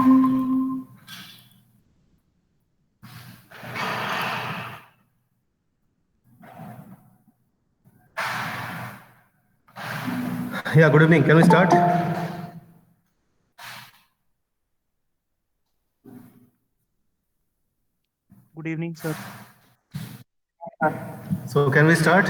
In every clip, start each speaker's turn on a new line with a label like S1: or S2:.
S1: Yeah, good evening. Can we start?
S2: Good evening, sir.
S1: So can we start?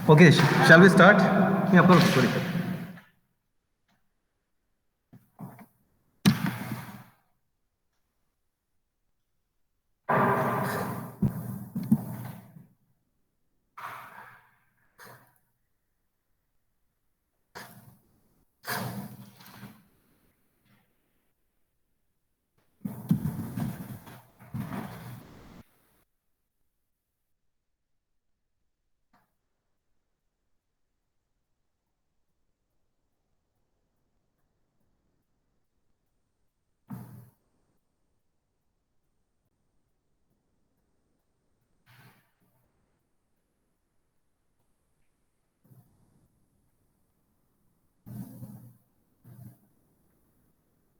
S1: Okay, shall we start? Yeah, of course. Sorry.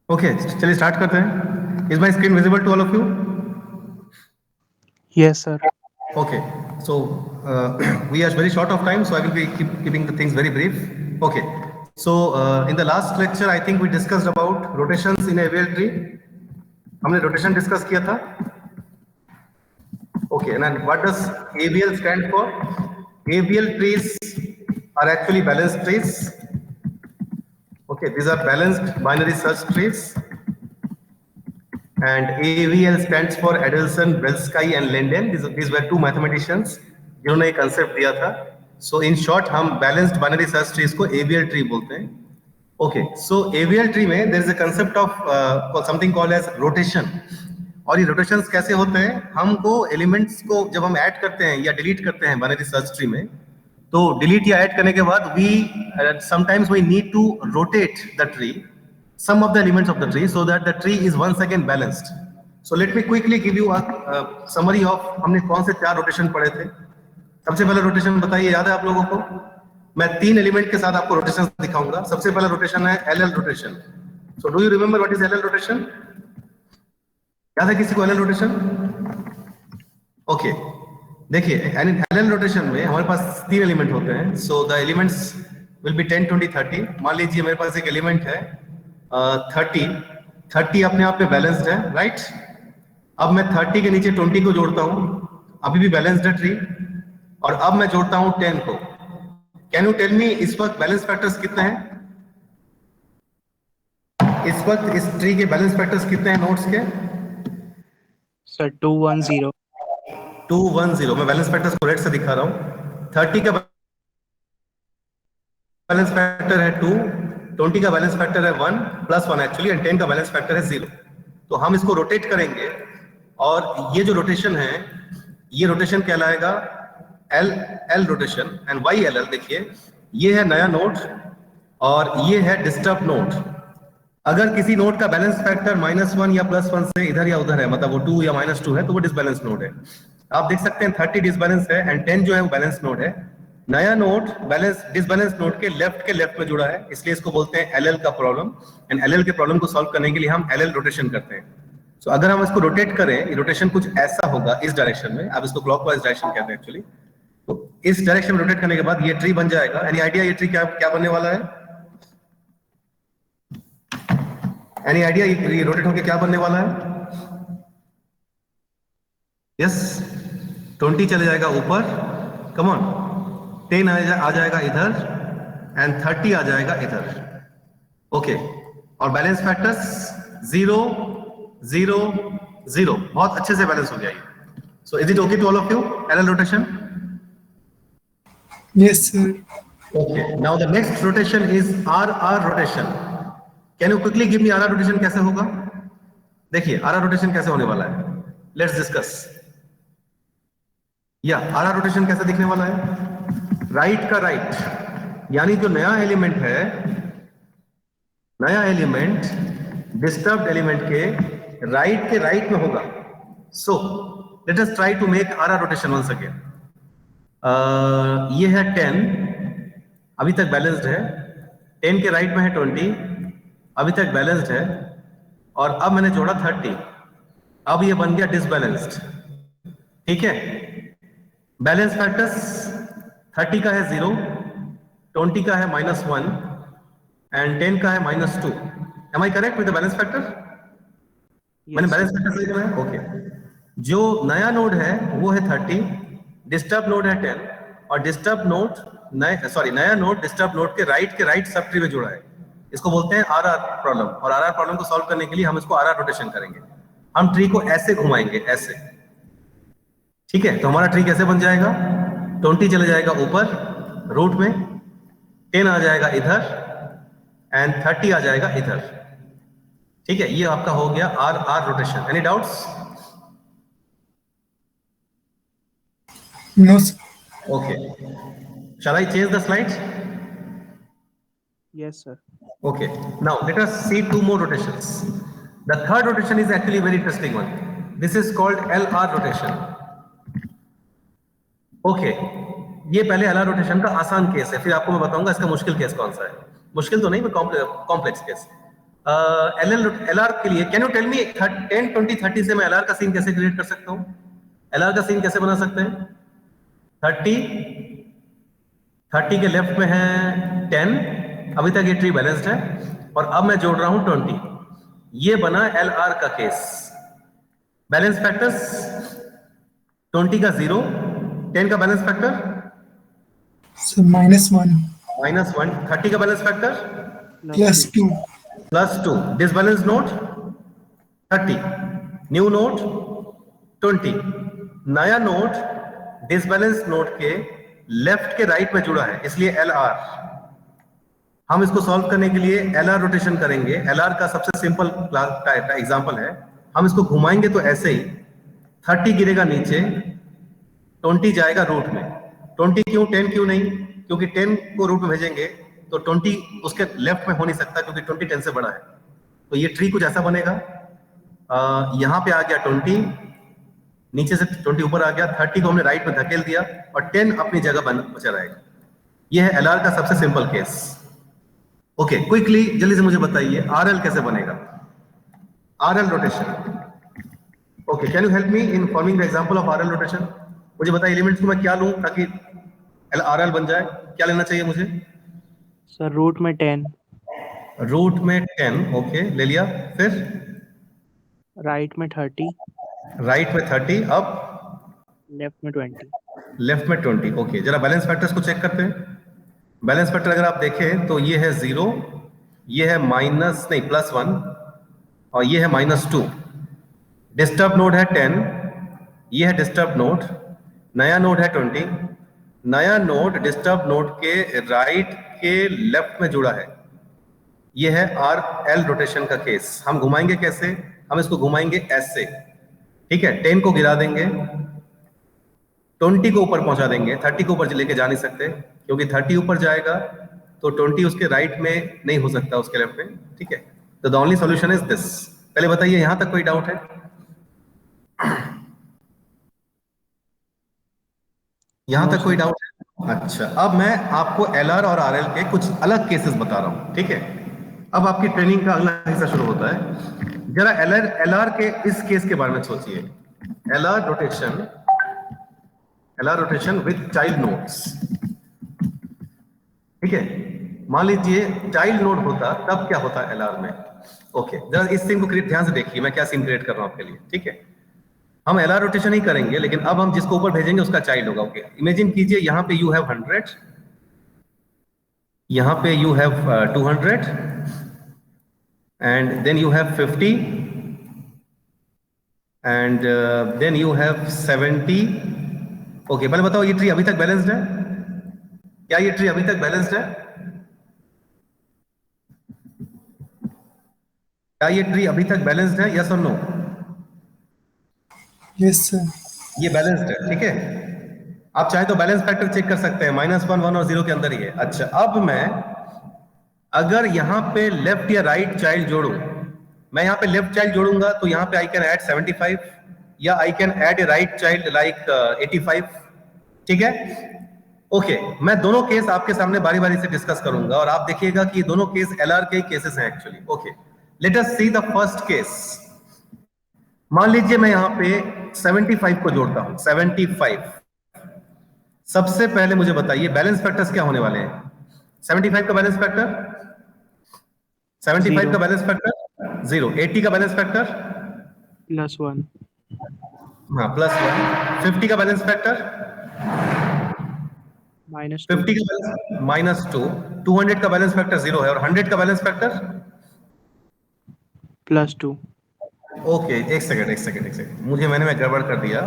S1: Okay, चलिए start करते हैं. Is my screen visible to all of you?
S2: Yes, sir.
S1: Okay, so we are very short of time, so I will be keeping the things very brief. Okay, so in the last lecture, I think we discussed about rotations in a AVL tree. हमने rotation discuss किया था. Okay, and then what does AVL stand for? AVL trees are actually balanced trees. Okay, these are balanced binary search trees. And AVL stands for Adelson, Belsky and Linden. These were two mathematicians जिन्होंने एक concept दिया था. So in short हम balanced binary search trees को AVL tree बोलते हैं. Okay, so AVL tree में there is a concept of something called as rotation. और ये rotations कैसे होते हैं? हमको elements को जब हम add करते हैं या delete करते हैं binary search tree में, तो delete या add करने के बाद sometimes we need to rotate the tree, some of the elements of the tree, so that the tree is once again balanced. So let me quickly give you a summary of हमने कौन से 4 rotation पढ़े थे. सबसे पहला rotation बताइए, याद है आप लोगों को? मैं 3 एलिमेंट के साथ आपको रोटेशन दिखाऊंगा. सबसे पहला रोटेशन है LL rotation. So do you remember what is LL rotation? याद है किसी को LL रोटेशन? ओके, देखिए LL रोटेशन में हमारे पास 3 एलिमेंट होते हैं. So the elements will be 10, 20, 30. मान लीजिए मेरे पास एक एलिमेंट है 30 अपने आप में बैलेंस्ड है, राइट? अब मैं 30 के नीचे 20 को जोड़ता हूं, अभी भी बैलेंस्ड है ट्री. और अब मैं जोड़ता हूं 10 को. कैन यू टेल मी इस वक्त बैलेंस फैक्टर्स कितने हैं? इस वक्त इस ट्री के बैलेंस फैक्टर्स कितने हैं नोड्स के?
S2: Sir, 210.
S1: 210. मैं बैलेंस फैक्टर्स को रेड से दिखा रहा हूं. 30 का बैलेंस फैक्टर है 2, 20 का बैलेंस फैक्टर है 1 प्लस 1 एक्चुअली, एंड 10 का बैलेंस फैक्टर है 0. तो हम इसको रोटेट करेंगे और ये जो रोटेशन है ये रोटेशन कहलाएगा L rotation. And why LL देखिए, ये है नया नोड और ये है डिस्टर्ब नोड. अगर किसी नोड का बैलेंस फैक्टर -1 या +1 से इधर या उधर है, मतलब वो 2 या -2 है, तो वो डिसबैलेंस नोड है. आप देख सकते हैं 30 डिसबैलेंस है एंड 10 जो है वो बैलेंस नोड है. नया नोड डिसबैलेंस नोड के लेफ्ट में जुड़ा है, इसलिए इसको बोलते हैं LL का प्रॉब्लम. एंड LL के प्रॉब्लम को सॉल्व करने के लिए हम LL रोटेशन करते हैं. सो अगर हम इसको रोटेट करें, रोटेशन कुछ ऐसा होगा इस डायरेक्शन में. आप इसको क्लॉकवाइज डायरेक्शन कहते हैं एक्चुअली. तो इस डायरेक्शन में रोटेट करने के बाद ये ट्री बन जाएगा. एनी आइडिया ये ट्री क्या बनने वाला है? एनी आइडिया ये रोटेट होकर क्या बनने वाला है? यस, 20 चले जाएगा ऊपर, कम ऑन, 10 आ जाएगा इधर एंड 30 आ जाएगा इधर. ओके, और बैलेंस फैक्टर्स 0 0 0. बहुत अच्छे से बैलेंस हो गया ये. So is it okay to all of you LL rotation?
S3: Yes, sir.
S1: Okay, now the next rotation is RR rotation. Can you quickly give me RR rotation कैसे होगा? देखिए RR rotation कैसे होने वाला है? Let's discuss. या RR rotation कैसे दिखने वाला है? राइट का राइट, यानी जो नया एलिमेंट है, नया एलिमेंट डिस्टर्ब्ड एलिमेंट के राइट में होगा. So let us try to make RR rotation once again. ये है 10, अभी तक बैलेंस्ड है. 10 के राइट में है 20, अभी तक बैलेंस्ड है. और अब मैंने जोड़ा 30, अब ये बन गया डिसबैलेंस्ड. ठीक है, बैलेंस फैक्टर्स 30 का है 0, 20 का है -1 एंड 10 का है -2. Am I correct with the balance factor? मैंने बैलेंस फैक्टर सही बनाया? ओके. जो नया नोड है वो है 30, डिस्टर्ब नोड है 10, और डिस्टर्ब नोड नया नोड डिस्टर्ब नोड के राइट सब ट्री में जुड़ा है. इसको बोलते हैं आरआर प्रॉब्लम. और आरआर प्रॉब्लम को सॉल्व करने के लिए हम इसको आरआर रोटेशन करेंगे. हम ट्री को ऐसे घुमाएंगे, ऐसे. ठीक है, तो हमारा ट्री कैसे बन जाएगा? 20 चले जाएगा ऊपर रूट में, 10 आ जाएगा इधर एंड 30 आ जाएगा इधर. ठीक है, ये आपका हो गया R R rotation. Any doubts?
S3: No, sir.
S1: Okay. Shall I change the slides?
S2: Yes, sir.
S1: Okay. Now let us see two more rotations. The third rotation is actually a very interesting one. This is called LR rotation. Okay. ये पहले LR rotation का आसान case है, फिर आपको मैं बताऊंगा इसका मुश्किल केस कौन सा है. मुश्किल तो नहीं, कॉम्प्लेक्स केस. LR के लिए कैन यू टेल मी 10, 20, 30 से मैं LR का सीन कैसे क्रिएट कर सकता हूं? LR का सीन कैसे बना सकते हैं? 30 के लेफ्ट में है 10, अभी तक ये ट्री बैलेंस्ड है, और अब मैं जोड़ रहा हूं 20. ये बना LR का केस. बैलेंस फैक्टर्स 20 का 0, 10 का बैलेंस फैक्टर
S3: So -1
S1: -1, 30 का balance factor
S3: +2.
S1: +2. Disbalance node 30, new node 20. नया नोड डिसबैलेंस नोड के लेफ्ट के राइट में जुड़ा है, इसलिए LR. हम इसको सॉल्व करने के लिए LR रोटेशन करेंगे. LR का सबसे सिंपल एग्जांपल है. हम इसको घुमाएंगे तो ऐसे ही 30 गिरेगा नीचे, 20 जाएगा रूट में. 20 क्यों, 10 क्यों नहीं? क्योंकि 10 को रूट में भेजेंगे तो 20 उसके लेफ्ट में हो नहीं सकता, क्योंकि 20 10 से बड़ा है. तो ये ट्री कुछ ऐसा बनेगा. यहां पे आ गया 20, नीचे से 20 ऊपर आ गया, 30 को हमने राइट में धकेल दिया, और 10 अपनी जगह बचा रहेगा. यह है LR का सबसे सिंपल केस. ओके, क्विकली जल्दी से मुझे बताइए RL कैसे बनेगा? RL rotation. Okay, can you help me in forming the example of RL rotation? मुझे बताइए एलिमेंट्स को मैं क्या लूं ताकि RL बन जाए. क्या लेना चाहिए मुझे?
S2: सर रूट में 10,
S1: रूट में 10. ओके, ले लिया. फिर
S2: राइट में 30,
S1: राइट में 30, अब
S2: लेफ्ट में 20.
S1: लेफ्ट में 20. ओके, जरा बैलेंस फैक्टर्स को चेक करते हैं. बैलेंस फैक्टर अगर आप देखें तो ये है 0, ये है +1 और ये है -2. डिस्टर्ब नोड है 10, ये है डिस्टर्ब नोड. नया नोड है 20. नया नोड डिस्टर्ब नोड के राइट के लेफ्ट में जुड़ा है. ये है RL रोटेशन का केस. हम घुमाएंगे कैसे? हम इसको घुमाएंगे ऐसे. ठीक है, 10 को गिरा देंगे, 20 को ऊपर पहुंचा देंगे. 30 को ऊपर लेके जा नहीं सकते, क्योंकि 30 ऊपर जाएगा तो 20 उसके राइट में नहीं हो सकता, उसके लेफ्ट में. ठीक है, तो the only solution is this. पहले बताइए यहां तक कोई डाउट है? यहां तक कोई डाउट है? अच्छा, अब मैं आपको LR और RL के कुछ अलग केसेस बता रहा हूं. ठीक है, अब आपकी ट्रेनिंग का अगला हिस्सा शुरू होता है. जरा LR के इस केस के बारे में सोचिए. LR rotation with child nodes. ठीक है, मान लीजिए चाइल्ड नोड होता, तब क्या होता LR में? ओके, जरा इस सीन को ध्यान से देखिए, मैं क्या सीन क्रिएट कर रहा हूं आपके लिए. ठीक है, हम LR रोटेशन ही करेंगे, लेकिन अब हम जिसको ऊपर भेजेंगे उसका चाइल्ड होगा. ओके, इमेजिन कीजिए यहां पे यू हैव 100, यहां पे you have 200 and then you have 50 and then you have 70. Okay, पहले बताओ ये ट्री अभी तक बैलेंस्ड है? क्या ये ट्री अभी तक बैलेंस्ड है? क्या ये ट्री अभी तक बैलेंस्ड है? यस और नो?
S3: Yes sir.
S1: ये बैलेंस्ड है, ठीक है। आप चाहे तो बैलेंस फैक्टर चेक कर सकते हैं, -1, 1 और 0 के अंदर ही है। अच्छा, अब मैं अगर यहां पे लेफ्ट या राइट चाइल्ड जोड़ूं, मैं यहां पे लेफ्ट चाइल्ड जोड़ूंगा तो यहां पे आई कैन ऐड 75 या I can add a right child like 85, ठीक है। ओके, मैं दोनों केस आपके सामने बारी बारी से डिस्कस करूंगा और आप देखिएगा कि दोनों केस एलआर के केसेस हैं actually. Okay, let us see the first case. मान लीजिए मैं यहां पे 75 को जोड़ता हूं, 75। सबसे पहले मुझे बताइए बैलेंस फैक्टर्स क्या होने वाले हैं? 75 का बैलेंस फैक्टर 75 का बैलेंस फैक्टर 0, 80 का बैलेंस फैक्टर
S2: +1,
S1: हाँ +1, 50 का बैलेंस फैक्टर
S2: -2,
S1: 50 का बैलेंस -2, 200 का बैलेंस फैक्टर 0 है और 100 का बैलेंस फैक्टर
S2: +2।
S1: ओके, एक सेकंड, मुझे मैंने गड़बड़ कर दिया।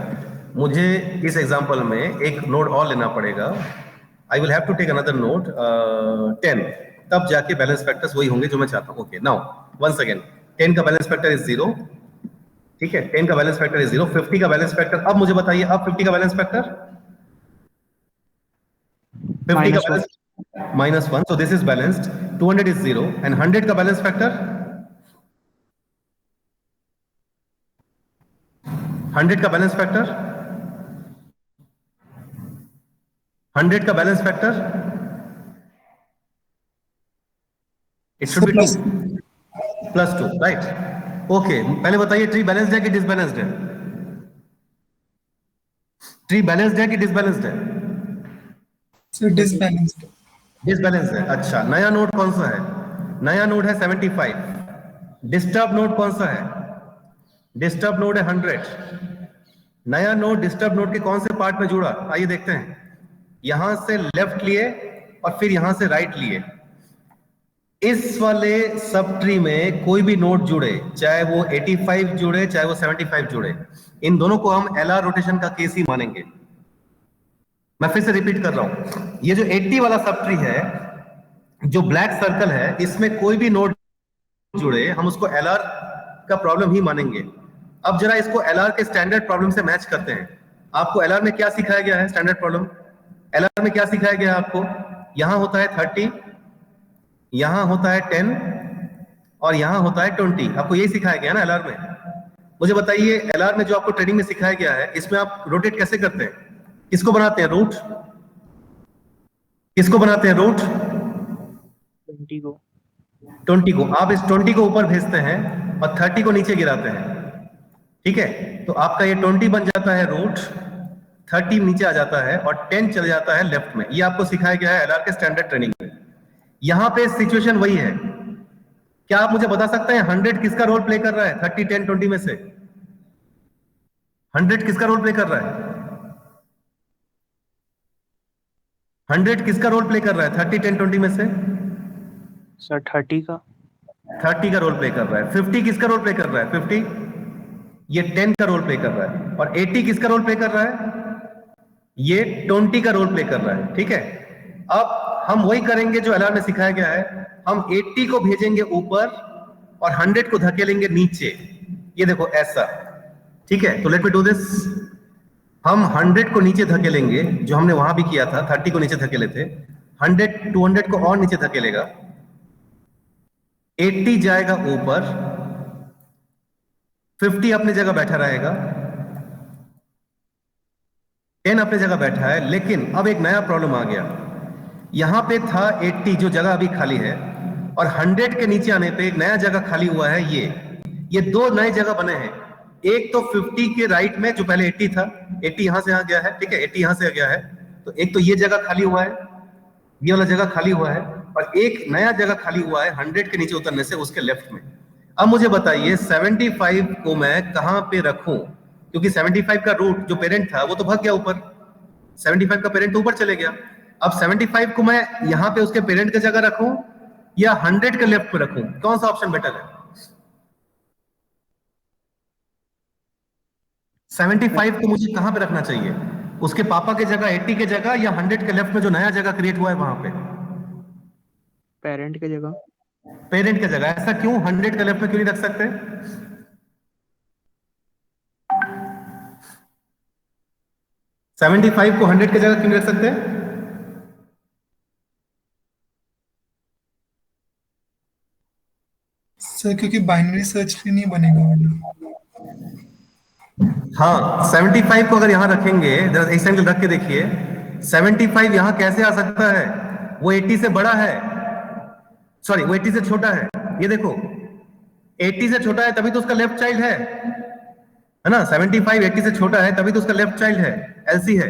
S1: मुझे इस एग्जांपल में एक नोड और लेना पड़ेगा। I will have to take another node 10, तब जाके बैलेंस फैक्टर्स वही होंगे जो मैं चाहता हूं। ओके, नाउ वंस अगेन 10 का बैलेंस फैक्टर इज 0, ठीक है। 10 का बैलेंस फैक्टर इज 0, 50 का बैलेंस फैक्टर, अब मुझे बताइए अब 50 का बैलेंस फैक्टर 50 का
S2: -1,
S1: balance -1, so this is balanced, 200 is 0 and 100 का बैलेंस फैक्टर 100 का बैलेंस फैक्टर 100 का balance factor it should be 2 +2, right. Okay, पहले बताइए ट्री बैलेंस्ड है कि डिसबैलेंस्ड है? ट्री बैलेंस्ड है कि डिसबैलेंस्ड है?
S3: Sir disbalanced.
S1: डिसबैलेंस्ड है। अच्छा, नया नोड कौन सा है? नया नोड है 75। डिस्टर्ब नोड कौन सा है? डिस्टर्ब नोड है 100। नया नोड डिस्टर्ब नोड के कौन से पार्ट में जुड़ा? आइए देखते हैं। यहां से लेफ्ट लिए और फिर यहां से राइट लिए। इस वाले सब ट्री में कोई भी नोड जुड़े, चाहे वो 85 जुड़े चाहे वो 75 जुड़े, इन दोनों को हम एलआर रोटेशन का केस ही मानेंगे। मैं फिर से रिपीट कर रहा हूं, ये जो 80 वाला सब ट्री है, जो ब्लैक सर्कल है, इसमें कोई भी नोड जुड़े हम उसको एलआर का प्रॉब्लम ही मानेंगे। अब जरा इसको एलआर के स्टैंडर्ड प्रॉब्लम से मैच करते हैं। आपको एलआर में क्या सिखाया गया है? स्टैंडर्ड प्रॉब्लम एलआर में क्या सिखाया गया है आपको? यहां होता है 30, यहां होता है 10 और यहां होता है 20। आपको यही सिखाया गया ना एलआर में? मुझे बताइए एलआर में जो आपको ट्रेनिंग में सिखाया गया है, इसमें आप रोटेट कैसे करते हैं? किसको बनाते हैं रूट? किसको बनाते हैं रूट?
S2: 20 को।
S1: 20 को। आप इस 20 को ऊपर भेजते हैं और 30 को नीचे गिराते हैं, ठीक है। तो आपका ये 20 बन जाता है रूट, 30 नीचे आ जाता है और 10 चले जाता है लेफ्ट में। ये आपको सिखाया गया है एलआर के स्टैंडर्ड ट्रेनिंग में। यहां पे सिचुएशन वही है। क्या आप मुझे बता सकते हैं 100 किसका रोल प्ले कर रहा है? 30, 10, 20 में से 100 किसका रोल प्ले कर रहा है? 100 किसका रोल प्ले कर रहा है 30, 10, 20 में से?
S2: सर 30 का।
S1: 30 का रोल प्ले कर रहा है। 50 किसका रोल प्ले कर रहा है? 50 ये 10 का रोल प्ले कर रहा है। और 80 किसका रोल प्ले कर रहा है? ये 20 का रोल प्ले कर रहा है, ठीक है। अब हम वही करेंगे जो एलआर में सिखाया गया है। हम 80 को भेजेंगे ऊपर और 100 को धकेलेंगे नीचे। ये देखो ऐसा, ठीक है। तो लेट मी डू दिस। हम 100 को नीचे धकेलेंगे, जो हमने वहां भी किया था, 30 को नीचे धकेले थे। 100 200 को और नीचे धकेलेगा, 80 जाएगा ऊपर, 50 अपनी जगह बैठा रहेगा, 10 अपनी जगह बैठा है। लेकिन अब एक नया प्रॉब्लम आ गया। यहां पे था 80 जो जगह अभी खाली है, और 100 के नीचे आने पे एक नया जगह खाली हुआ है। ये दो नए जगह बने हैं। एक तो 50 के राइट में जो पहले 80 था, 80 यहां से आ गया है, ठीक है। 80 यहां से आ गया है, तो एक तो ये जगह खाली हुआ है, ये वाला जगह खाली हुआ है, और एक नया जगह खाली हुआ है 100 के नीचे उतरने से उसके लेफ्ट में। अब मुझे बताइए 75 को मैं कहां पे रखूं? क्योंकि 75 का रूट जो पेरेंट था वो तो भाग गया ऊपर, 75 का पेरेंट तो ऊपर चले गया। अब 75 को मैं यहां पे उसके पेरेंट की जगह रखूं या 100 के लेफ्ट पे रखूं? कौन सा ऑप्शन बेटर है? 75 को मुझे कहां पे रखना चाहिए? उसके पापा के जगह 80 के जगह, या 100 के लेफ्ट में जो नया जगह क्रिएट हुआ है वहां पे?
S2: पेरेंट की जगह।
S1: पेरेंट के जगह। ऐसा क्यों? 100 के लेफ्ट में क्यों नहीं रख सकते? 75 को 100 की जगह क्यों नहीं रख सकते?
S3: सर क्योंकि बाइनरी सर्च ट्री नहीं बनेगा ऑर्डर।
S1: हाँ, 75 को अगर यहां रखेंगे, जरा इस एंगल रख के देखिए, 75 यहां कैसे आ सकता है? वो 80 से बड़ा है, सॉरी वो 80 से छोटा है। ये देखो, 80 से छोटा है तभी तो उसका लेफ्ट चाइल्ड है ना? 75 80 से छोटा है तभी तो उसका लेफ्ट चाइल्ड है, एलसी है।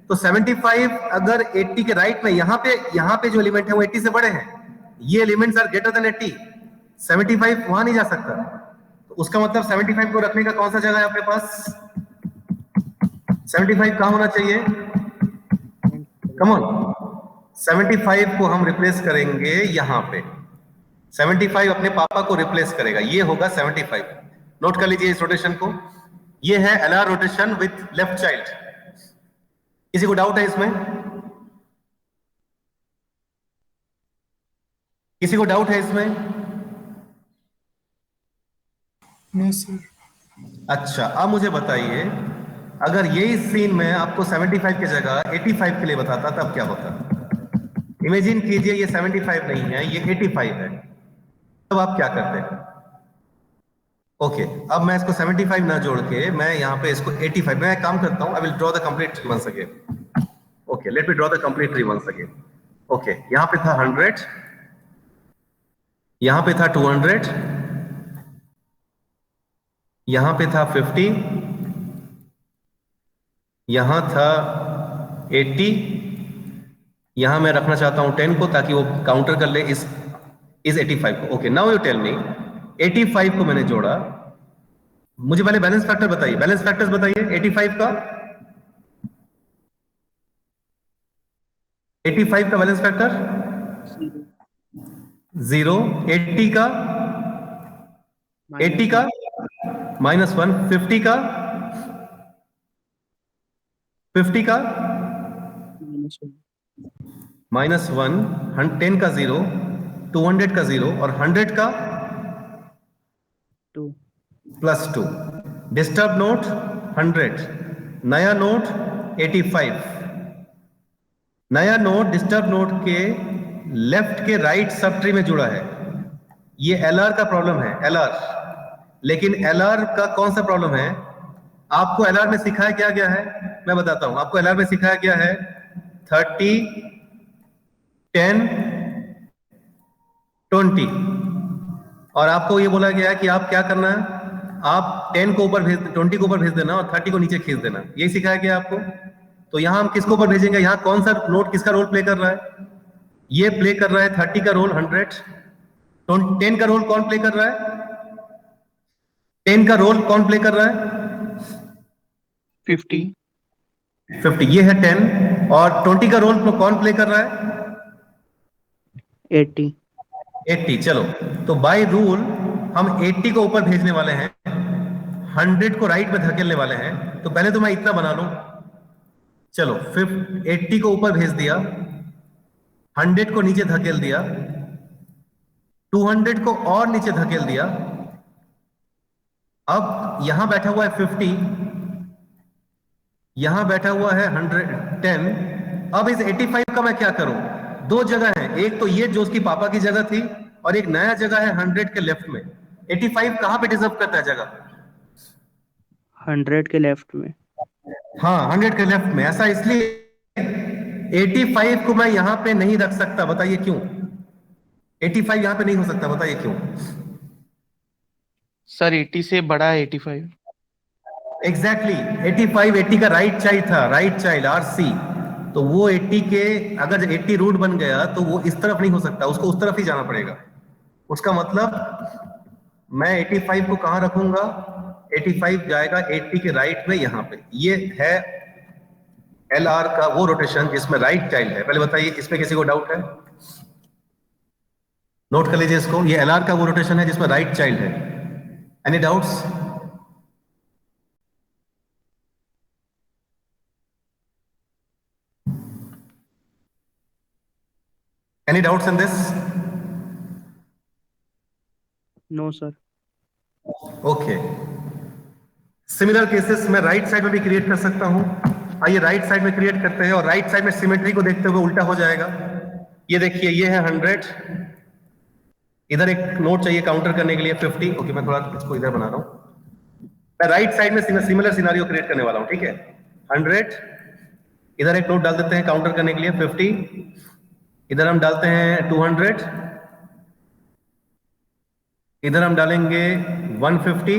S1: तो 75 अगर 80 के राइट में, यहां पे जो एलिमेंट है वो 80 से बड़े हैं, ये एलिमेंट्स आर ग्रेटर देन 80, 75 वहां नहीं जा सकता। तो उसका मतलब 75 को रखने का कौन सा जगह है आपके पास? 75 कहां होना चाहिए? कम ऑन, 75 को हम रिप्लेस करेंगे यहां पे। 75 अपने पापा को रिप्लेस करेगा, ये होगा 75। नोट कर लीजिए इस रोटेशन को, ये है LR rotation with left child. किसी को डाउट है इसमें? किसी को डाउट है इसमें?
S3: No sir.
S1: अच्छा, अब मुझे बताइए, अगर यही सीन में आपको 75 की जगह 85 के लिए बताता तब क्या होता? इमेजिन कीजिए ये 75 नहीं है, ये 85 है, तब आप क्या करते? ओके, अब मैं इसको 75 ना जोड़ के मैं यहां पे इसको 85, मैं एक काम करता हूं, I will draw the complete tree once again. Okay, let me draw the complete tree once again. Okay, यहां पे था 100, यहां पे था 200, यहां पे था 50, यहां था 80, यहां मैं रखना चाहता हूं 10 को ताकि वो काउंटर कर ले इस 85 को। Okay, now you tell me, 85 को मैंने जोड़ा, मुझे पहले बैलेंस फैक्टर बताइए, बैलेंस फैक्टर्स बताइए 85 का। 85 का बैलेंस फैक्टर 0, 80 का, 80 का -1, 50 का, 50 का -1, 10 का 0, 200 का 0 और 100 का
S2: 2
S1: +2। डिस्टर्ब नोट 100, नया नोट 85। नया नोट डिस्टर्ब नोट के लेफ्ट के राइट सब ट्री में जुड़ा है। ये एलआर का प्रॉब्लम है, एलआर। लेकिन एलआर का कौन सा प्रॉब्लम है? आपको एलआर में सिखाया क्या गया है, मैं बताता हूं। आपको एलआर में सिखाया गया है 30, 10, 20, और आपको ये बोला गया है कि आप क्या करना है, आप 10 को ऊपर भेज, 20 को ऊपर भेज देना और 30 को नीचे खींच देना, यही सिखाया गया आपको। तो यहां हम किसको ऊपर भेजेंगे? यहां कौन सा नोट किसका रोल प्ले कर रहा है? ये प्ले कर रहा है 30 का रोल 100। 10 का रोल कौन प्ले कर रहा है? 10 का रोल कौन प्ले कर रहा है?
S2: 50
S1: 50, ये है 10। और 20 का रोल कौन प्ले कर रहा है?
S2: 80
S1: 80। चलो, तो बाय रूल हम 80 को ऊपर भेजने वाले हैं, 100 को राइट में धकेलने वाले हैं। तो पहले तो मैं इतना बना लूं, चलो 80 को ऊपर भेज दिया, 100 को नीचे धकेल दिया, 200 को और नीचे धकेल दिया। अब यहां बैठा हुआ है 50, यहां बैठा हुआ है 10। अब इस 85 का मैं क्या करूं? दो जगह है, एक तो ये जो उसकी पापा की जगह थी, और एक नया जगह है 100 के लेफ्ट में। 85 कहां पे डिजर्व करता है जगह?
S2: 100 के लेफ्ट में।
S1: हाँ, 100 के लेफ्ट में। ऐसा इसलिए 85 को मैं यहां पे नहीं रख सकता, बताइए क्यों? 85 यहां पे नहीं हो सकता, बताइए क्यों?
S4: सर 80 से बड़ा है 85।
S1: एग्जैक्टली, 85 80 का राइट चाइल्ड था, राइट चाइल्ड आरसी। तो वो 80 के, अगर 80 रूट बन गया तो वो इस तरफ नहीं हो सकता, उसको उस तरफ ही जाना पड़ेगा। उसका मतलब मैं 85 को कहां रखूंगा? 85 जाएगा 80 के राइट में, यहां पे। ये है एलआर का वो रोटेशन जिसमें राइट चाइल्ड है। पहले बताइए, इसमें किसी को डाउट है? नोट कर लीजिए इसको, ये एलआर का वो रोटेशन है जिसमें राइट चाइल्ड है। Any doubts? Any doubts in this?
S2: No sir.
S1: Okay, similar cases मैं राइट साइड में भी क्रिएट कर सकता हूं। आइए राइट साइड में क्रिएट करते हैं और राइट साइड में सिमेट्री को देखते हुए उल्टा हो जाएगा। ये देखिए, ये है 100, इधर एक नोट चाहिए काउंटर करने के लिए 50। ओके, मैं थोड़ा इसको इधर बना रहा हूं। मैं राइट साइड में सिमिलर सिनारियो क्रिएट करने वाला हूं, ठीक है। 100, इधर एक नोट डाल देते हैं काउंटर करने के लिए 50, इधर हम डालते हैं 200, इधर हम डालेंगे 150,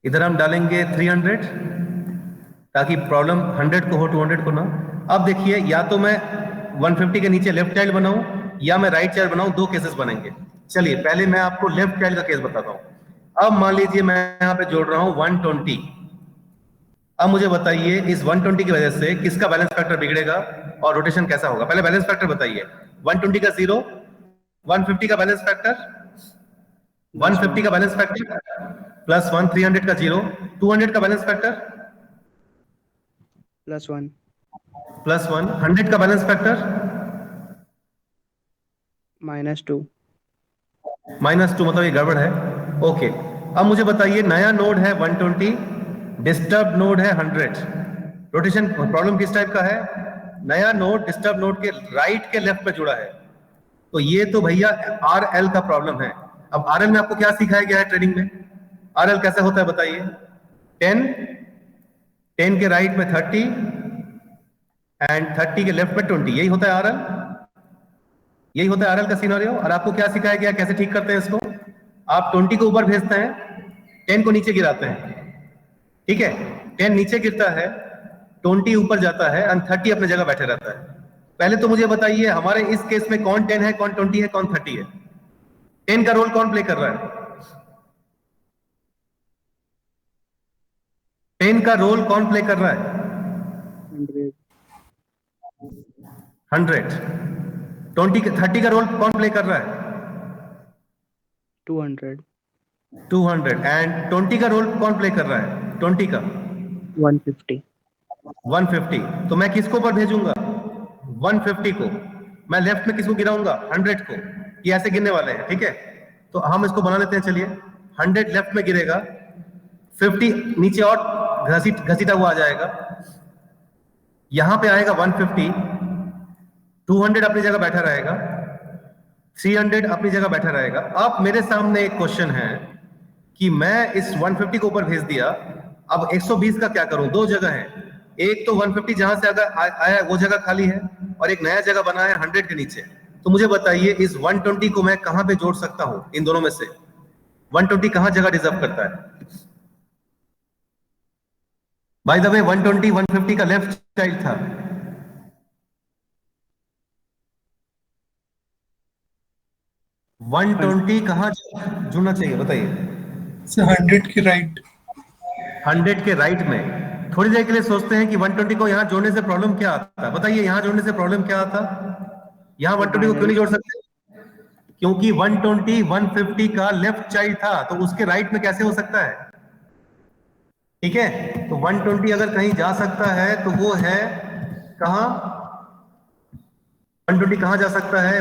S1: इधर हम डालेंगे 300, ताकि प्रॉब्लम 100 को हो, 200 को ना। अब देखिए, या तो मैं 150 के नीचे लेफ्ट चाइल्ड बनाऊं या मैं राइट चाइल्ड बनाऊं, दो केसेस बनेंगे। चलिए पहले मैं आपको लेफ्ट चाइल्ड का केस बताता हूं। अब मान लीजिए मैं यहां पे जोड़ रहा हूं 120। अब मुझे बताइए इस 120 की वजह से किसका बैलेंस फैक्टर बिगड़ेगा और रोटेशन कैसा होगा? पहले बैलेंस फैक्टर बताइए। 120 का 0, 150 का बैलेंस फैक्टर, 150 का बैलेंस फैक्टर +1, 300 का 0, 200 का बैलेंस फैक्टर
S2: +1,
S1: +1, 100 का बैलेंस फैक्टर
S2: -2।
S1: -2, मतलब ये गड़बड़ है। ओके, अब मुझे बताइए नया नोड है 120, डिस्टर्ब नोड है 100। रोटेशन प्रॉब्लम किस टाइप का है? नया नोड डिस्टर्ब नोड के राइट के लेफ्ट में जुड़ा है, तो ये तो भैया आरएल का प्रॉब्लम है। अब आरएल में आपको क्या सिखाया गया है ट्रेनिंग में? आरएल कैसे होता है बताइए? 10, 10 के राइट में 30 एंड 30 के लेफ्ट में 20, यही होता है आरएल। यही होता है आरएल का सिनेरियो। और आपको क्या सिखाया गया, कैसे ठीक करते हैं इसको? आप 20 को ऊपर भेजते हैं, 10 को नीचे गिराते हैं, ठीक है। 10 नीचे गिरता है, 20 ऊपर जाता है एंड 30 अपने जगह बैठे रहता है। पहले तो मुझे बताइए हमारे इस केस में कौन 10 है, कौन 20 है, कौन 30 है? 10 का रोल कौन प्ले कर रहा है? 10 का रोल कौन प्ले कर रहा है? 100। 30 का रोल कौन प्ले कर रहा है?
S2: 200,
S1: 200। एंड 20 का रोल कौन प्ले कर रहा है? 20 का
S2: 150।
S1: 150। तो मैं किसको ऊपर भेजूंगा? 150 को। मैं लेफ्ट में किसको गिराऊंगा? 100 को। ये ऐसे गिरने वाले हैं, ठीक है। तो हम इसको बना लेते हैं, चलिए। 100 लेफ्ट में गिरेगा, 50 नीचे और घसीटा हुआ आ जाएगा, यहां पे आएगा 150, 200 अपनी जगह बैठा रहेगा, 300 अपनी जगह बैठा रहेगा। अब मेरे सामने एक क्वेश्चन है कि मैं इस 150 को ऊपर भेज दिया, अब 120 का क्या करूं? दो जगह है, एक तो 150 जहां से अगर आया वो जगह खाली है और एक नया जगह बना है 100 के नीचे। तो मुझे बताइए इस 120 को मैं कहां पे जोड़ सकता हूं इन दोनों में से? 120 कहां जगह डिजर्व करता है? बाय द वे 120 150 का लेफ्ट चाइल्ड था। 120 कहां जुड़ना चाहिए बताइए?
S3: 100 के राइट।
S1: 100 के राइट में। थोड़ी देर के लिए सोचते हैं कि 120 को यहां जोड़ने से प्रॉब्लम क्या आता है? बताइए यहां जोड़ने से प्रॉब्लम क्या आता? यहां 120 को क्यों नहीं जोड़ सकते? क्योंकि 120 150 का लेफ्ट चाइल्ड था, तो उसके राइट में कैसे हो सकता है? ठीक है, तो 120 अगर कहीं जा सकता है तो वो है कहां? 120 कहां जा सकता है?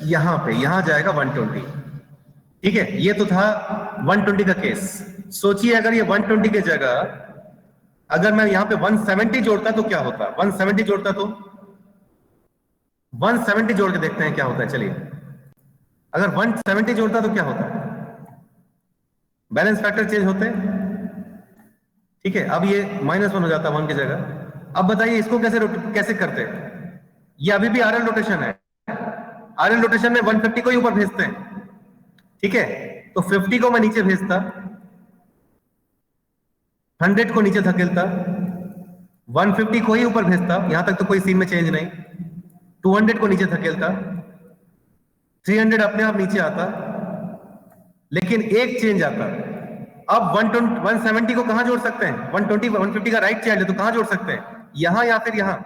S1: यहां पे, यहां जाएगा 120। ठीक है, ये तो था 120 का केस। सोचिए अगर ये 120 की जगह अगर मैं यहां पे 170 जोड़ता तो क्या होता? 170 जोड़ता तो 170 जोड़ के देखते हैं क्या होता है। चलिए, अगर 170 जोड़ता तो क्या होता? बैलेंस फैक्टर चेंज होते। ठीक है, अब ये -1 हो जाता 1 की जगह। अब बताइए इसको कैसे करते? ये अभी भी आरएल रोटेशन है। आरएल रोटेशन में 150 को ही ऊपर भेजते हैं, ठीक है। तो 50 को मैं नीचे भेजता, 100 को नीचे धकेलता, 150 को ही ऊपर भेजता, यहां तक तो कोई सीन में चेंज नहीं, 200 को नीचे धकेलता, 300 अपने आप नीचे आता, लेकिन एक चेंज आता। अब 170 को कहां जोड़ सकते हैं? 120 150 का राइट चाइल्ड है, तो कहां जोड़ सकते हैं? यहां या फिर यहां?